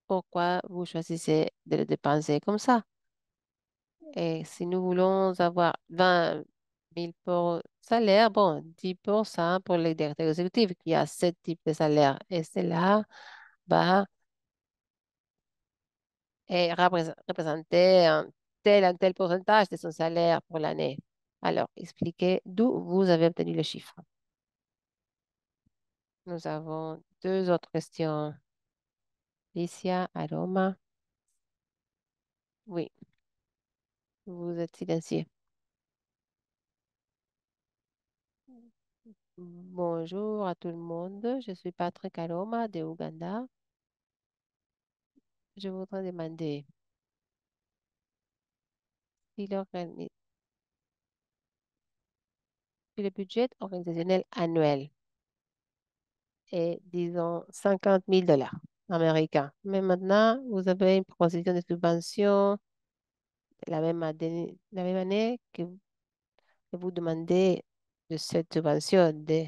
pourquoi vous choisissez de le dépenser comme ça. Et si nous voulons avoir 20 000 pour salaire, bon, 10% pour les directeurs exécutifs qui a ce type de salaire. Et cela va représenter un tel pourcentage de son salaire pour l'année. Alors, expliquez d'où vous avez obtenu le chiffre. Nous avons deux autres questions. Alicia, Aroma. Oui, vous êtes silencieux. Bonjour à tout le monde. Je suis Patrick Aroma de Ouganda. Je voudrais demander si si le budget organisationnel annuel est, disons, $50 000 américains. Mais maintenant, vous avez une proposition de subvention la même année que vous demandez de cette subvention de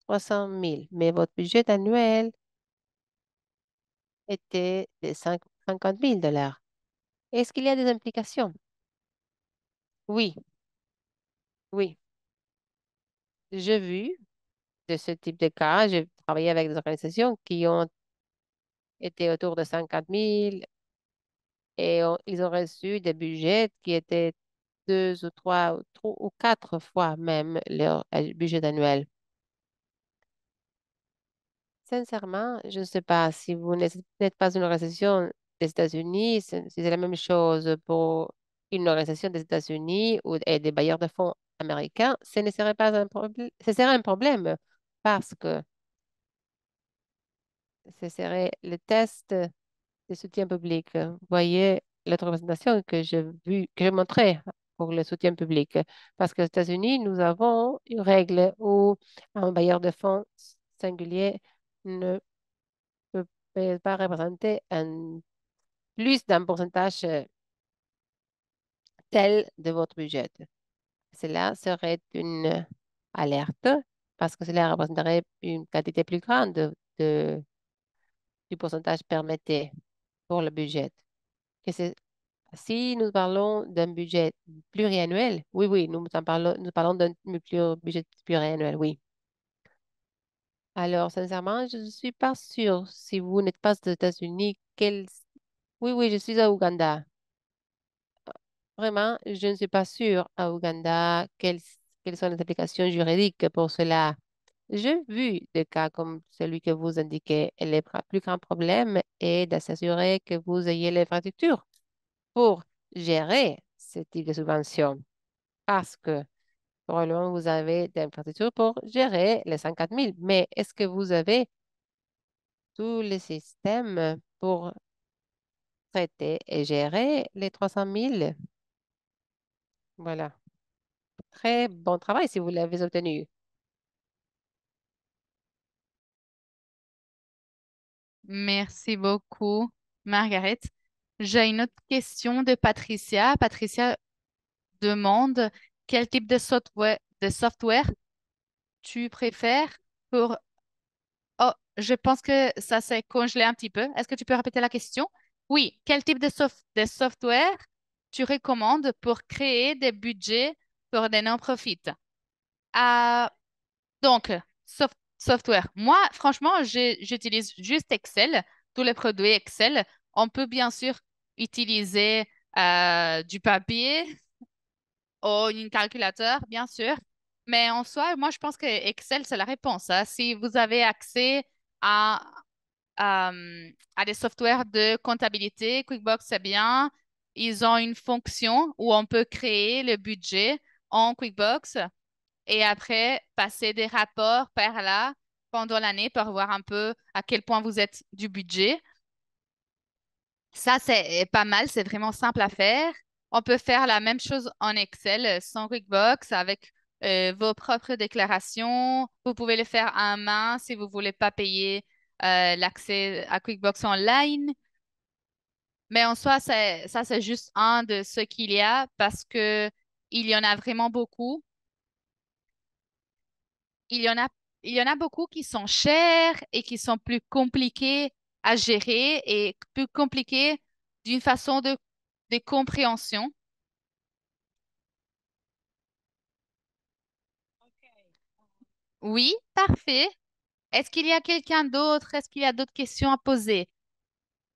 300 000. Mais votre budget annuel était de $50 000. Est-ce qu'il y a des implications? Oui, oui. J'ai vu de ce type de cas. J'ai travaillé avec des organisations qui ont été autour de 50 000 et ils ont reçu des budgets qui étaient deux ou ou quatre fois même leur budget annuel. Sincèrement, je ne sais pas si vous n'êtes pas une organisation des États-Unis, si c'est la même chose pour une organisation des États-Unis ou et des bailleurs de fonds américains, ce ne serait pas un problème, ce serait un problème parce que ce serait le test de soutien public. Vous voyez l'autre représentation que que je montrais pour le soutien public. Parce qu'aux États-Unis, nous avons une règle où un bailleur de fonds singulier ne peut pas représenter plus d'un pourcentage tel de votre budget. Cela serait une alerte parce que cela représenterait une quantité plus grande du pourcentage permetté pour le budget. Que c'est- Si nous parlons d'un budget pluriannuel, oui, oui, nous parlons d'un budget pluriannuel, oui. Alors, sincèrement, je ne suis pas sûre si vous n'êtes pas aux États-Unis, Oui, oui, je suis à Ouganda. Vraiment, je ne suis pas sûre à Ouganda quelles sont les applications juridiques pour cela. J'ai vu des cas comme celui que vous indiquez et le plus grand problème est de s'assurer que vous ayez l'infrastructure pour gérer ce type de subvention. Parce que probablement vous avez des infrastructures pour gérer les 104 000. Mais est-ce que vous avez tous les systèmes pour traiter et gérer les 300 000? Voilà. Très bon travail si vous l'avez obtenu. Merci beaucoup, Margaret. J'ai une autre question de Patricia. Patricia demande quel type de software tu préfères pour... Oh, je pense que ça s'est congelé un petit peu. Est-ce que tu peux répéter la question? Oui, quel type de software tu recommandes pour créer des budgets pour des non-profits? Ah, donc, software. Moi, franchement, j'utilise juste Excel, tous les produits Excel. On peut bien sûr utiliser du papier ou un calculateur, bien sûr. Mais en soi, moi, je pense que Excel, c'est la réponse, hein. Si vous avez accès à, à des softwares de comptabilité, QuickBooks, c'est bien. ils ont une fonction où on peut créer le budget en QuickBooks et après passer des rapports par là pendant l'année pour voir un peu à quel point vous êtes du budget. Ça, c'est pas mal, c'est vraiment simple à faire. On peut faire la même chose en Excel sans QuickBooks avec vos propres déclarations. Vous pouvez le faire à main si vous voulez pas payer l'accès à QuickBooks Online. Mais en soi, ça, c'est juste un de ce qu'il y a parce que il y en a vraiment beaucoup. Il y en a, il y en a beaucoup qui sont chers et qui sont plus compliqués à gérer et plus compliqués d'une façon de compréhension. Oui, parfait. Est-ce qu'il y a quelqu'un d'autre? Est-ce qu'il y a d'autres questions à poser?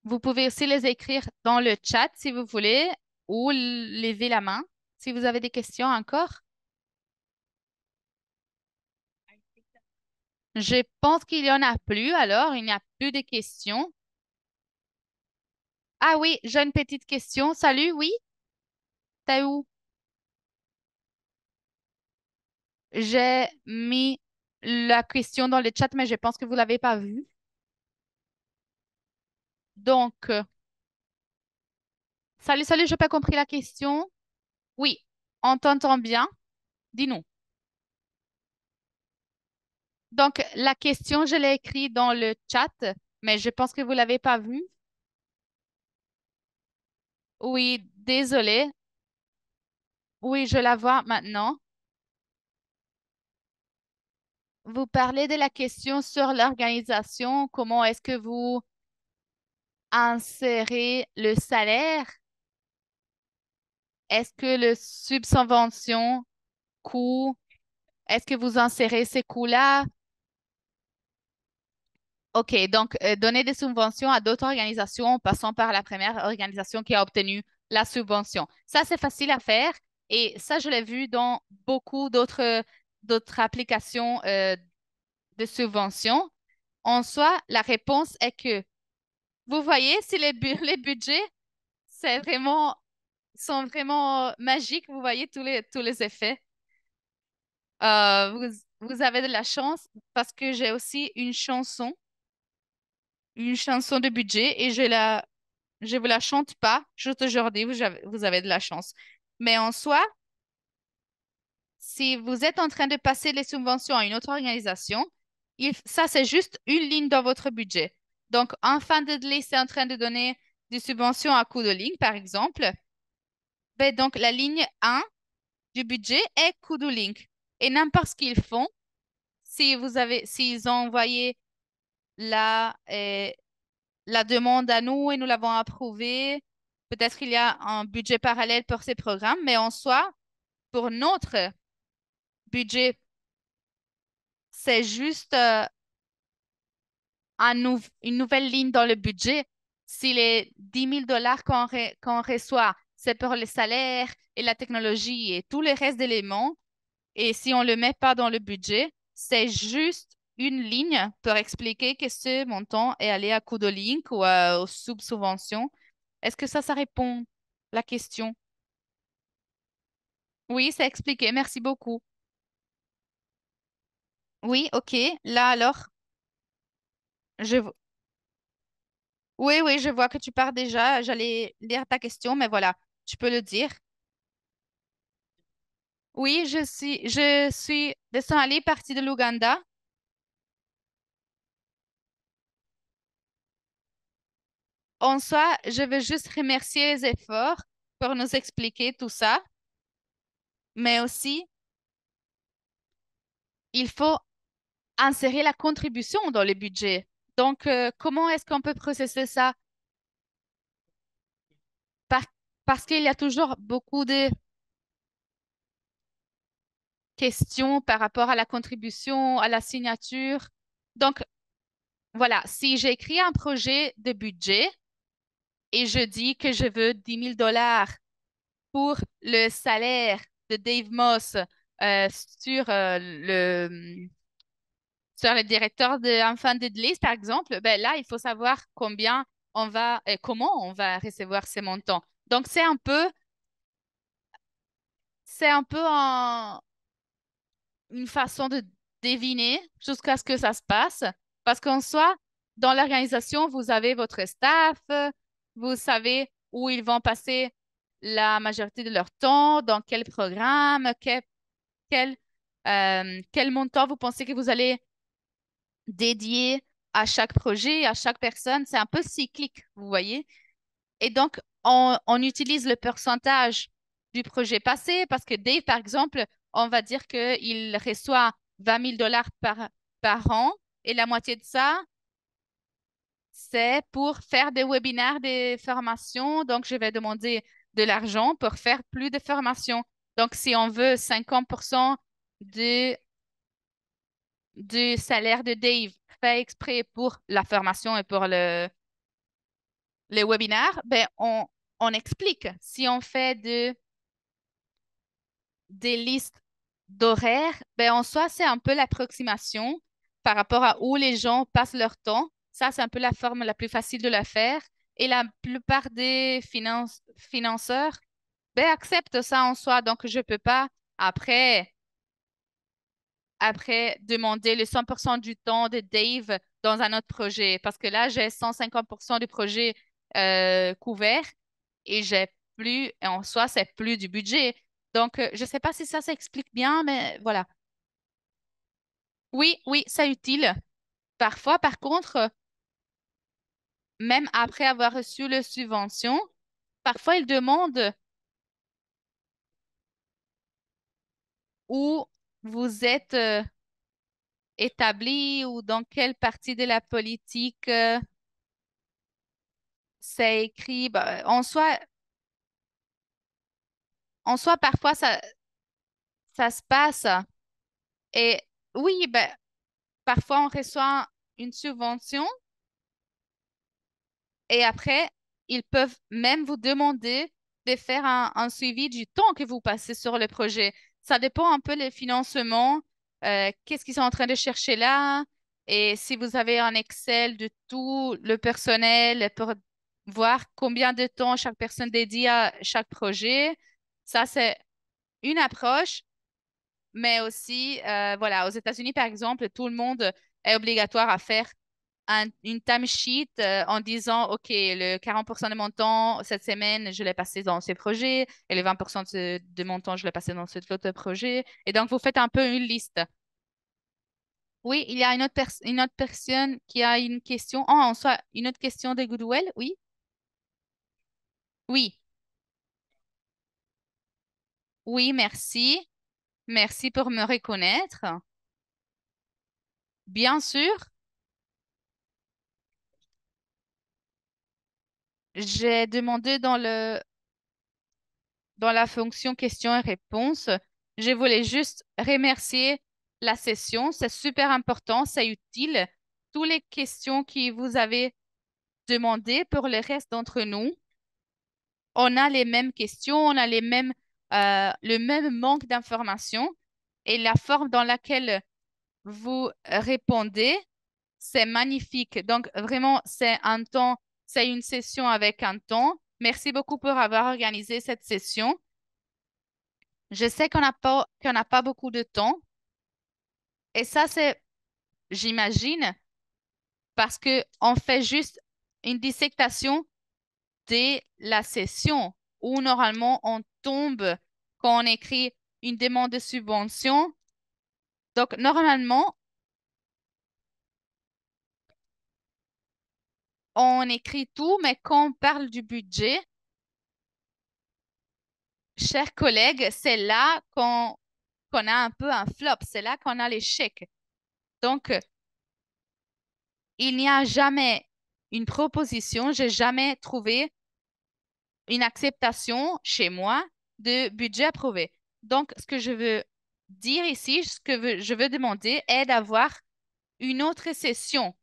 Vous pouvez aussi les écrire dans le chat si vous voulez ou lever la main si vous avez des questions encore. Je pense qu'il y en a plus, alors il n'y a plus de questions. Ah oui, j'ai une petite question. Salut, oui, t'es où? J'ai mis la question dans le chat, mais je pense que vous l'avez pas vue. Donc, salut, salut, j'ai pas compris la question. Oui, on t'entend bien. Dis-nous. Donc, la question, je l'ai écrite dans le chat, mais je pense que vous l'avez pas vue. Oui, désolé. Oui, je la vois maintenant. Vous parlez de la question sur l'organisation. Comment est-ce que vous insérez le salaire? Est-ce que le subvention coût, est-ce que vous insérez ces coûts-là? OK, donc donner des subventions à d'autres organisations en passant par la première organisation qui a obtenu la subvention. Ça, c'est facile à faire et ça, je l'ai vu dans beaucoup d'autres applications de subventions. En soi, la réponse est que vous voyez, si les budgets c'est vraiment, sont vraiment magiques, vous voyez tous les effets. Vous avez de la chance parce que j'ai aussi une chanson de budget et je vous la chante pas. Juste aujourd'hui, vous avez de la chance. Mais en soi, si vous êtes en train de passer les subventions à une autre organisation, ça, c'est juste une ligne dans votre budget. Donc, en fin de c'est en train de donner des subventions à coût de ligne, par exemple. Ben, donc, la ligne 1 du budget est coût de ligne. Et n'importe ce qu'ils font, s'ils ont envoyé la demande à nous et nous l'avons approuvée. Peut-être qu'il y a un budget parallèle pour ces programmes, mais en soi, pour notre budget, c'est juste une nouvelle ligne dans le budget. Si les 10 000 $ qu'on reçoit, c'est pour les salaires et la technologie et tous les restes d'éléments, et si on ne le met pas dans le budget, c'est juste une ligne pour expliquer que ce montant est allé à coup de link ou aux sub-subventions. Est-ce que ça répond à la question? Oui, c'est expliqué. Merci beaucoup. Oui, OK. Là, alors, je... oui, oui, je vois que tu pars déjà. J'allais lire ta question, mais voilà, tu peux le dire. Oui, je suis de Somalie, partie de l'Ouganda. En soi, je veux juste remercier les efforts pour nous expliquer tout ça, mais aussi, il faut insérer la contribution dans le budget. Donc, comment est-ce qu'on peut processer ça? Par- Parce qu'il y a toujours beaucoup de questions par rapport à la contribution, à la signature. Donc, voilà, si j'écris un projet de budget et je dis que je veux 10 000 $ pour le salaire de Dave Moss sur sur le directeur d'enfants d'église, par exemple, ben là, il faut savoir comment on va recevoir ces montants. Donc, c'est un peu une façon de deviner jusqu'à ce que ça se passe. Parce qu'en soi, dans l'organisation, vous avez votre staff, vous savez où ils vont passer la majorité de leur temps, dans quel programme, quel, quel montant vous pensez que vous allez dédier à chaque projet, à chaque personne. C'est un peu cyclique, vous voyez. Et donc, on utilise le pourcentage du projet passé parce que Dave, par exemple, on va dire qu'il reçoit 20 000 $ par an et la moitié de ça, c'est pour faire des webinaires, des formations. Donc, je vais demander de l'argent pour faire plus de formations. Donc, si on veut 50% du, du salaire de Dave fait exprès pour la formation et pour les webinaires, ben on explique. Si on fait des listes d'horaires, ben en soi, c'est un peu l'approximation par rapport à où les gens passent leur temps. Ça, c'est un peu la forme la plus facile de la faire. Et la plupart des financeurs, ben, acceptent ça en soi. Donc, je ne peux pas après, après demander le 100% du temps de Dave dans un autre projet. Parce que là, j'ai 150% du projet couvert et j'ai plus, et en soi, c'est plus du budget. Donc, je ne sais pas si ça s'explique bien, mais voilà. Oui, oui, c'est utile. Parfois, par contre, même après avoir reçu la subvention, parfois ils demandent où vous êtes établi ou dans quelle partie de la politique c'est écrit. Bah, en soi, parfois, ça se passe. Et oui, ben, parfois, on reçoit une subvention. Et après, ils peuvent même vous demander de faire un suivi du temps que vous passez sur le projet. Ça dépend un peu des financements, qu'est-ce qu'ils sont en train de chercher là, et si vous avez un Excel de tout le personnel pour voir combien de temps chaque personne dédie à chaque projet. Ça, c'est une approche, mais aussi, voilà, aux États-Unis, par exemple, tout le monde est obligatoire à faire une timesheet en disant, OK, le 40% de mon temps cette semaine, je l'ai passé dans ce projet et le 20% de mon temps, je l'ai passé dans cet autre projet. Et donc, vous faites un peu une liste. Oui, il y a une autre personne qui a une question. Oh, en soit, une autre question de Goodwill, oui? Oui, oui, merci. Merci pour me reconnaître. Bien sûr, j'ai demandé dans la fonction questions et réponses. Je voulais juste remercier la session. C'est super important, c'est utile. Toutes les questions que vous avez demandées pour le reste d'entre nous, on a les mêmes questions, on a le même manque d'informations et la forme dans laquelle vous répondez, c'est magnifique. Donc, vraiment, c'est une session avec un temps. Merci beaucoup pour avoir organisé cette session. Je sais qu'on n'a pas beaucoup de temps et ça, c'est, j'imagine, parce que on fait juste une dissection de la session où normalement on tombe quand on écrit une demande de subvention. Donc, normalement, on écrit tout, mais quand on parle du budget, chers collègues, c'est là qu'on a un peu un flop, c'est là qu'on a l'échec. Donc, il n'y a jamais une proposition, j'ai jamais trouvé une acceptation chez moi de budget approuvé. Donc, ce que je veux dire ici, je veux demander est d'avoir une autre session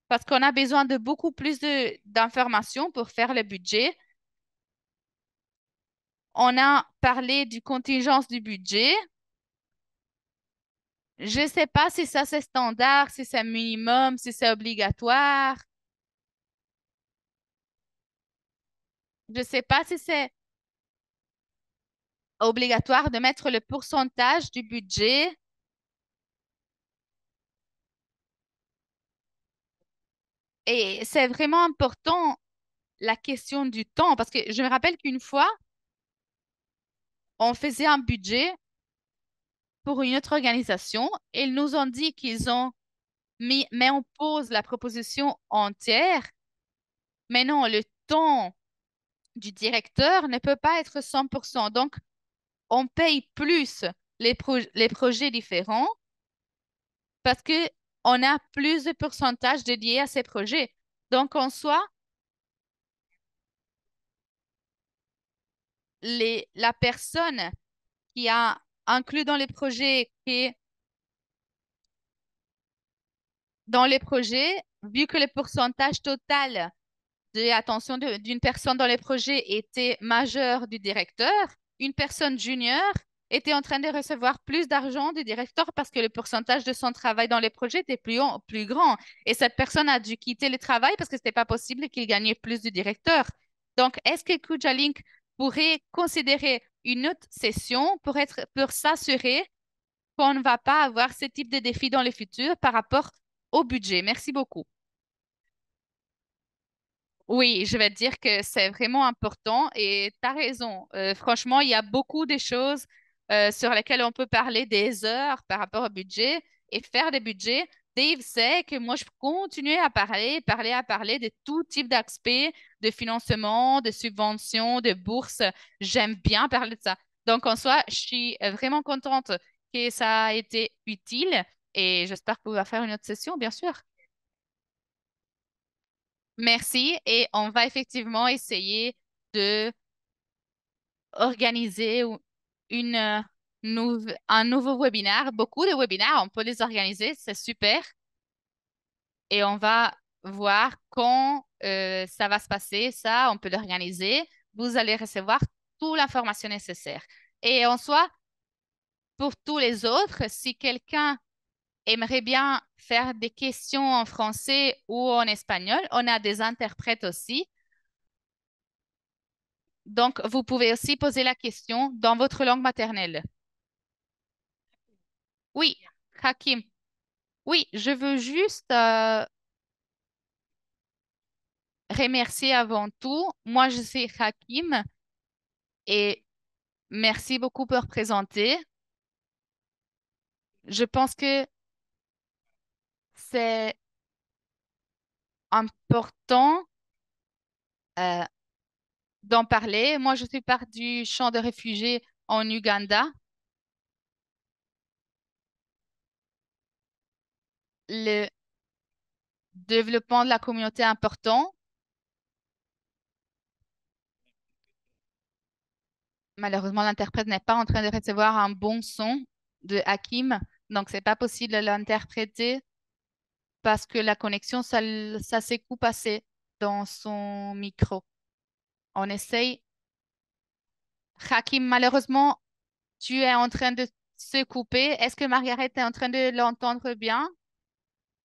parce qu'on a besoin de beaucoup plus d'informations pour faire le budget. On a parlé du contingence du budget. Je ne sais pas si ça c'est standard, si c'est minimum, si c'est obligatoire. Je ne sais pas si c'est obligatoire de mettre le pourcentage du budget. Et c'est vraiment important la question du temps, parce que je me rappelle qu'une fois, on faisait un budget pour une autre organisation et ils nous ont dit qu'ils ont mis en pause la proposition entière, mais non, le temps du directeur ne peut pas être 100%. Donc, on paye plus les projets différents parce que on a plus de pourcentage dédié à ces projets. Donc, en soi, la personne qui a inclus dans les projets, vu que le pourcentage total de l'attention d'une personne dans les projets était majeur du directeur, une personne junior était en train de recevoir plus d'argent du directeur parce que le pourcentage de son travail dans les projets était plus grand. Et cette personne a dû quitter le travail parce que ce n'était pas possible qu'il gagnait plus du directeur. Donc, est-ce que Kujalink pourrait considérer une autre session pour s'assurer qu'on ne va pas avoir ce type de défi dans le futur par rapport au budget? Merci beaucoup. Oui, je vais te dire que c'est vraiment important et tu as raison. Franchement, il y a beaucoup de choses sur lesquelles on peut parler des heures par rapport au budget et faire des budgets. Dave sait que moi, je peux continuer à parler de tout type d'aspects, de financement, de subventions, de bourses. J'aime bien parler de ça. Donc, en soi, je suis vraiment contente que ça a été utile et j'espère qu'on va faire une autre session, bien sûr. Merci et on va effectivement essayer de organiser un nouveau webinaire. Beaucoup de webinaires, on peut les organiser, c'est super. Et on va voir quand ça va se passer. Ça, on peut l'organiser. Vous allez recevoir toute l'information nécessaire. Et en soi, pour tous les autres, si quelqu'un aimerait bien faire des questions en français ou en espagnol, on a des interprètes aussi. Donc, vous pouvez aussi poser la question dans votre langue maternelle. Oui, Hakim. Oui, je veux juste remercier avant tout. Moi, je suis Hakim et merci beaucoup pour présenter. Je pense que c'est important euh, d'en parler. Moi, je suis partie du champ de réfugiés en Uganda. Le développement de la communauté est important. Malheureusement, l'interprète n'est pas en train de recevoir un bon son de Hakim, donc c'est pas possible de l'interpréter parce que la connexion, ça s'est coupé dans son micro. On essaye. Hakim, malheureusement, tu es en train de se couper. Est-ce que Margaret est en train de l'entendre bien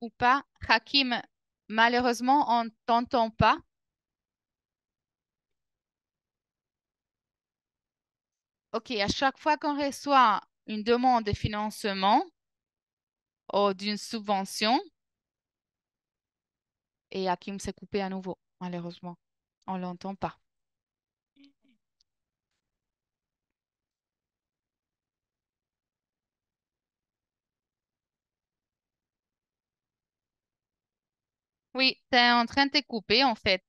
ou pas? Hakim, malheureusement, on ne t'entend pas. OK, à chaque fois qu'on reçoit une demande de financement ou d'une subvention, et Hakim s'est coupé à nouveau, malheureusement. On l'entend pas. Oui, tu es en train de te couper en fait.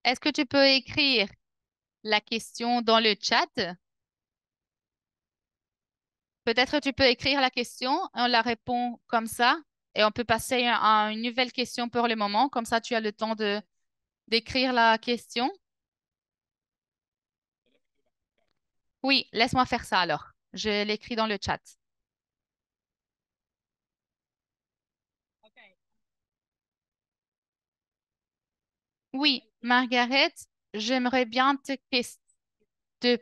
Est-ce que tu peux écrire la question dans le chat? Peut-être tu peux écrire la question, on la répond comme ça et on peut passer à une nouvelle question pour le moment. Comme ça, tu as le temps de d'écrire la question. Oui, laisse-moi faire ça alors. Je l'écris dans le chat. Oui, Margaret, j'aimerais bien te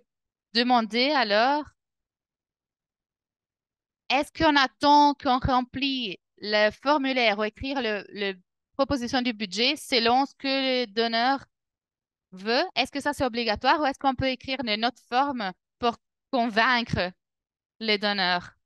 demander alors, est-ce qu'on attend qu'on remplit le formulaire ou écrire le proposition du budget selon ce que le donneur veut. Est-ce que ça, c'est obligatoire ou est-ce qu'on peut écrire une autre forme pour convaincre les donneurs?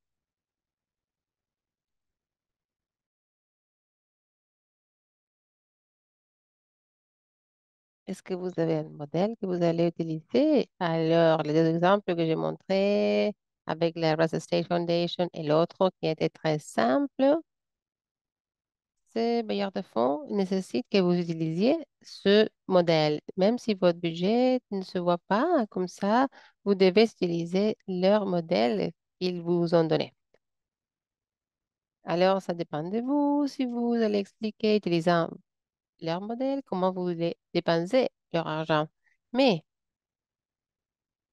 Est-ce que vous avez un modèle que vous allez utiliser? Alors, les deux exemples que j'ai montrés avec la Russell State Foundation et l'autre qui était très simple, ces bailleurs de fonds nécessitent que vous utilisiez ce modèle. Même si votre budget ne se voit pas comme ça, vous devez utiliser leur modèle qu'ils vous ont donné. Alors, ça dépend de vous si vous allez expliquer, utilisant leur modèle, comment vous voulez dépenser leur argent. Mais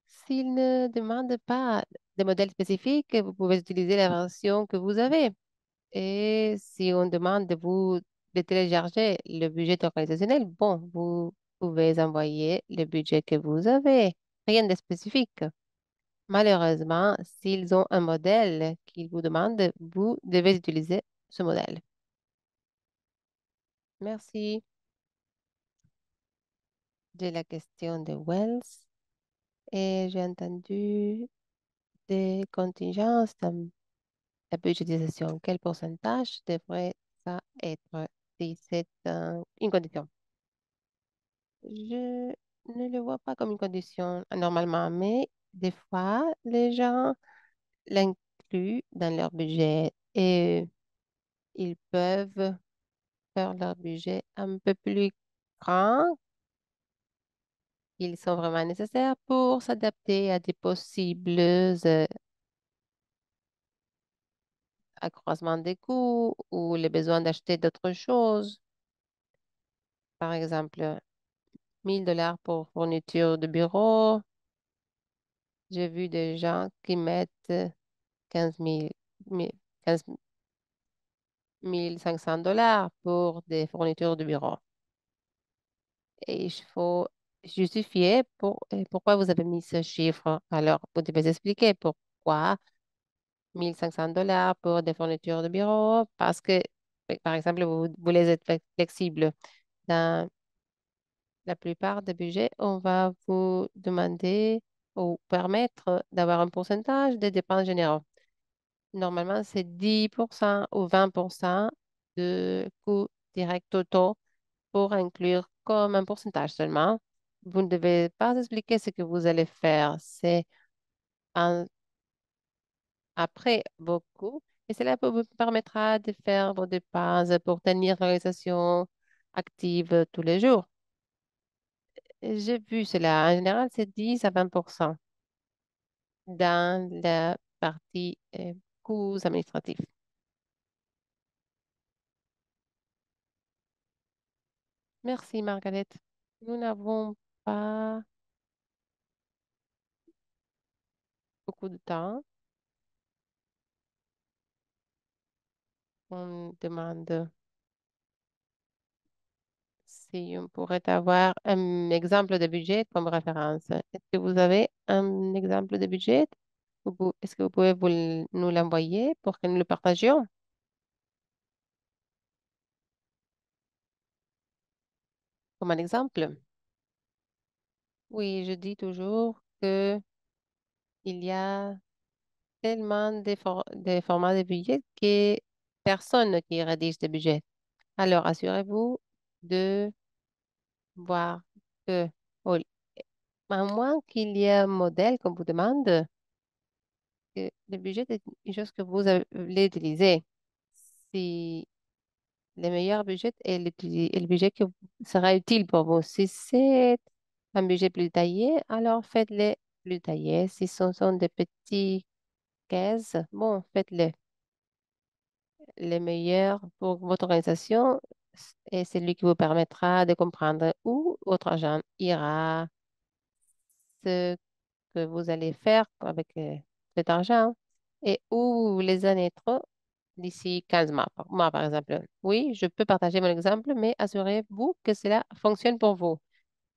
s'ils ne demandent pas de modèle spécifique, vous pouvez utiliser la version que vous avez. Et si on demande de vous de télécharger le budget organisationnel, bon, vous pouvez envoyer le budget que vous avez. Rien de spécifique. Malheureusement, s'ils ont un modèle qu'ils vous demandent, vous devez utiliser ce modèle. Merci de la question de Wells. Et j'ai entendu des contingences dans la budgétisation. Quel pourcentage devrait ça être si c'est une condition? Je ne le vois pas comme une condition normalement, mais des fois, les gens l'incluent dans leur budget et ils peuvent faire leur budget un peu plus grand. Ils sont vraiment nécessaires pour s'adapter à des possibles accroissements des coûts ou les besoins d'acheter d'autres choses. Par exemple, 1 000 $ pour fourniture de bureau. J'ai vu des gens qui mettent 15 000, 15 500 $ pour des fournitures de bureau. Et il faut justifier pourquoi vous avez mis ce chiffre. Alors, vous devez expliquer pourquoi 1 500 $ pour des fournitures de bureau, parce que, par exemple, vous voulez être flexible. Dans la plupart des budgets, on va vous demander ou permettre d'avoir un pourcentage des dépenses généraux. Normalement, c'est 10% ou 20% de coûts directs totaux pour inclure comme un pourcentage seulement. Vous ne devez pas expliquer ce que vous allez faire. C'est après vos coûts et cela vous permettra de faire vos dépenses pour tenir l'organisation active tous les jours. J'ai vu cela. En général, c'est 10 à 20% dans la partie coûts administratifs. Merci, Margaret. Nous n'avons pas beaucoup de temps. On demande si on pourrait avoir un exemple de budget comme référence. Est-ce que vous avez un exemple de budget? Est-ce que vous pouvez nous l'envoyer pour que nous le partagions comme un exemple? Oui, je dis toujours que il y a tellement de formats de budget que personne qui rédige des budgets. Alors, assurez-vous de voir que, au- à moins qu'il y ait un modèle qu'on vous demande, que le budget est une chose que vous allez utiliser. Si le meilleur budget est le budget qui sera utile pour vous. Si c'est un budget plus taillé, alors faites-le plus taillé. Si ce sont des petits caisses, bon, faites-le. Le meilleur pour votre organisation est celui qui vous permettra de comprendre où votre argent ira, ce que vous allez faire avec cet argent et où vous voulez en être d'ici 15 mois. Moi, par exemple. Oui, je peux partager mon exemple, mais assurez-vous que cela fonctionne pour vous,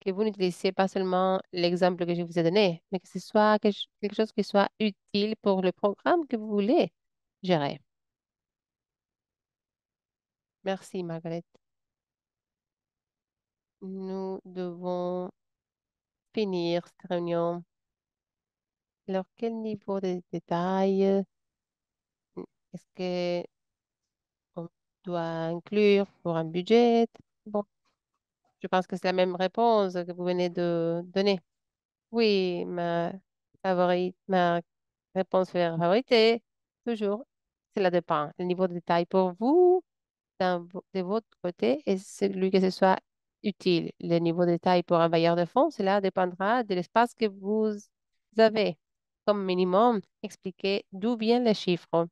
que vous n'utilisiez pas seulement l'exemple que je vous ai donné, mais que ce soit quelque chose qui soit utile pour le programme que vous voulez gérer. Merci, Margaret. nous devons finir cette réunion. Alors, quel niveau de détail est-ce que on doit inclure pour un budget? Bon, je pense que c'est la même réponse que vous venez de donner. Oui, ma réponse favorite, toujours, cela dépend. Le niveau de détail pour vous, de votre côté, est celui que ce soit utile. Le niveau de détail pour un bailleur de fonds, cela dépendra de l'espace que vous avez. Comme minimum, expliquez d'où viennent les chiffres.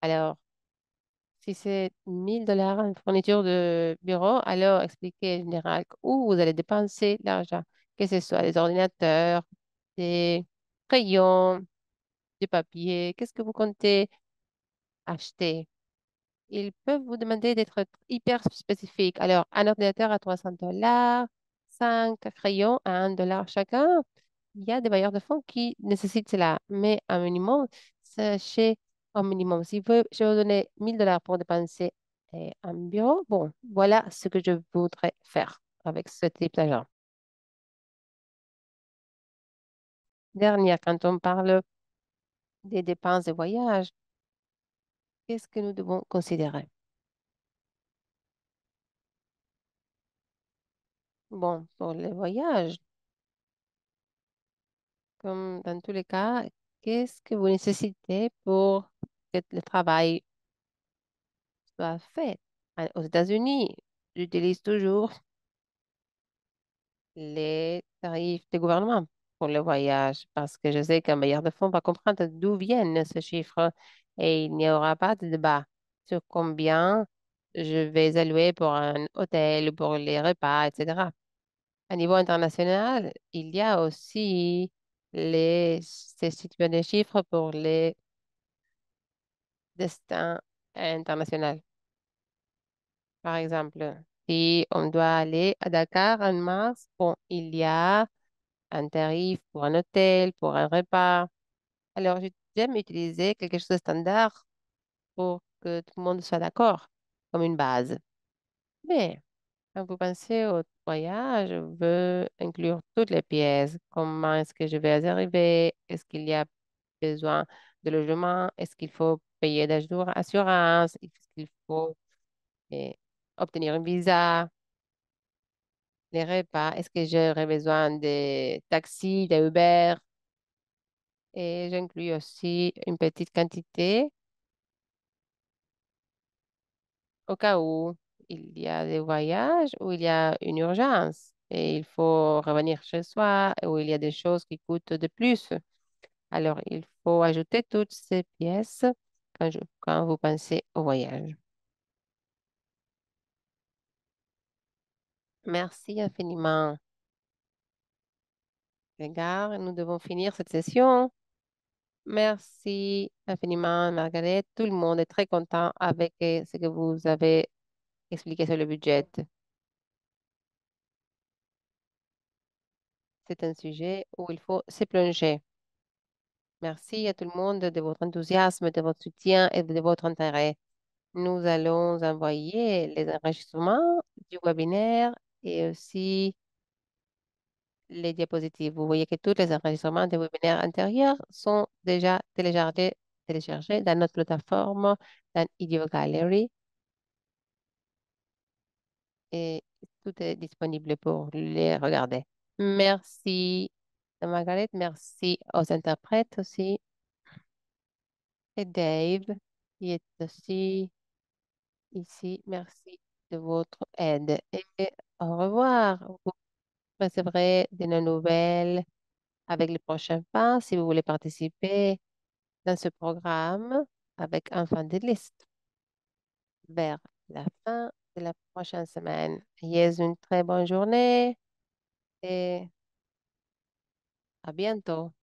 Alors, si c'est 1000 $ en fourniture de bureau, alors expliquez en général où vous allez dépenser l'argent, que ce soit des ordinateurs, des crayons, du papier, qu'est-ce que vous comptez acheter. Ils peuvent vous demander d'être hyper spécifique. Alors, un ordinateur à 300 $, 5 crayons à 1 $ chacun. Il y a des bailleurs de fonds qui nécessitent cela, mais un minimum, sachez un minimum. Si je veux donner 1000 $ pour dépenser un bureau, bon, voilà ce que je voudrais faire avec ce type d'argent. Dernière, quand on parle des dépenses de voyage, qu'est-ce que nous devons considérer? Bon, pour les voyages, comme dans tous les cas, qu'est-ce que vous nécessitez pour que le travail soit fait? Aux États-Unis, j'utilise toujours les tarifs du gouvernement pour le voyage parce que je sais qu'un bailleur de fonds va comprendre d'où viennent ces chiffres et il n'y aura pas de débat sur combien je vais allouer pour un hôtel ou pour les repas, etc. À niveau international, il y a aussi ces situations de chiffres pour les destins internationaux. Par exemple, si on doit aller à Dakar en mars, bon, il y a un tarif pour un hôtel, pour un repas. Alors, j'aime utiliser quelque chose de standard pour que tout le monde soit d'accord, comme une base. Mais quand vous pensez au voyage, je veux inclure toutes les pièces. Comment est-ce que je vais arriver? Est-ce qu'il y a besoin de logement? Est-ce qu'il faut payer d'assurance? Est-ce qu'il faut eh, obtenir un visa? Les repas? Est-ce que j'aurai besoin de taxis, de Uber? Et j'inclus aussi une petite quantité au cas où il y a des voyages, où il y a une urgence et il faut revenir chez soi, où il y a des choses qui coûtent de plus. Alors, il faut ajouter toutes ces pièces quand vous pensez au voyage. Merci infiniment, les gars. Nous devons finir cette session. Merci infiniment, Margaret. Tout le monde est très content avec ce que vous avez expliqué sur le budget. C'est un sujet où il faut se plonger. Merci à tout le monde de votre enthousiasme, de votre soutien et de votre intérêt. Nous allons envoyer les enregistrements du webinaire et aussi les diapositives. Vous voyez que tous les enregistrements des webinaires antérieurs sont déjà téléchargés dans notre plateforme, dans Idio Gallery, et tout est disponible pour les regarder. Merci, Margaret. Merci aux interprètes aussi. Et Dave, qui est aussi ici. Merci de votre aide. Et au revoir. Vous recevrez de nos nouvelles avec les prochains pas si vous voulez participer dans ce programme avec un fin de liste vers la fin de la prochaine semaine. Ayez une très bonne journée et à bientôt.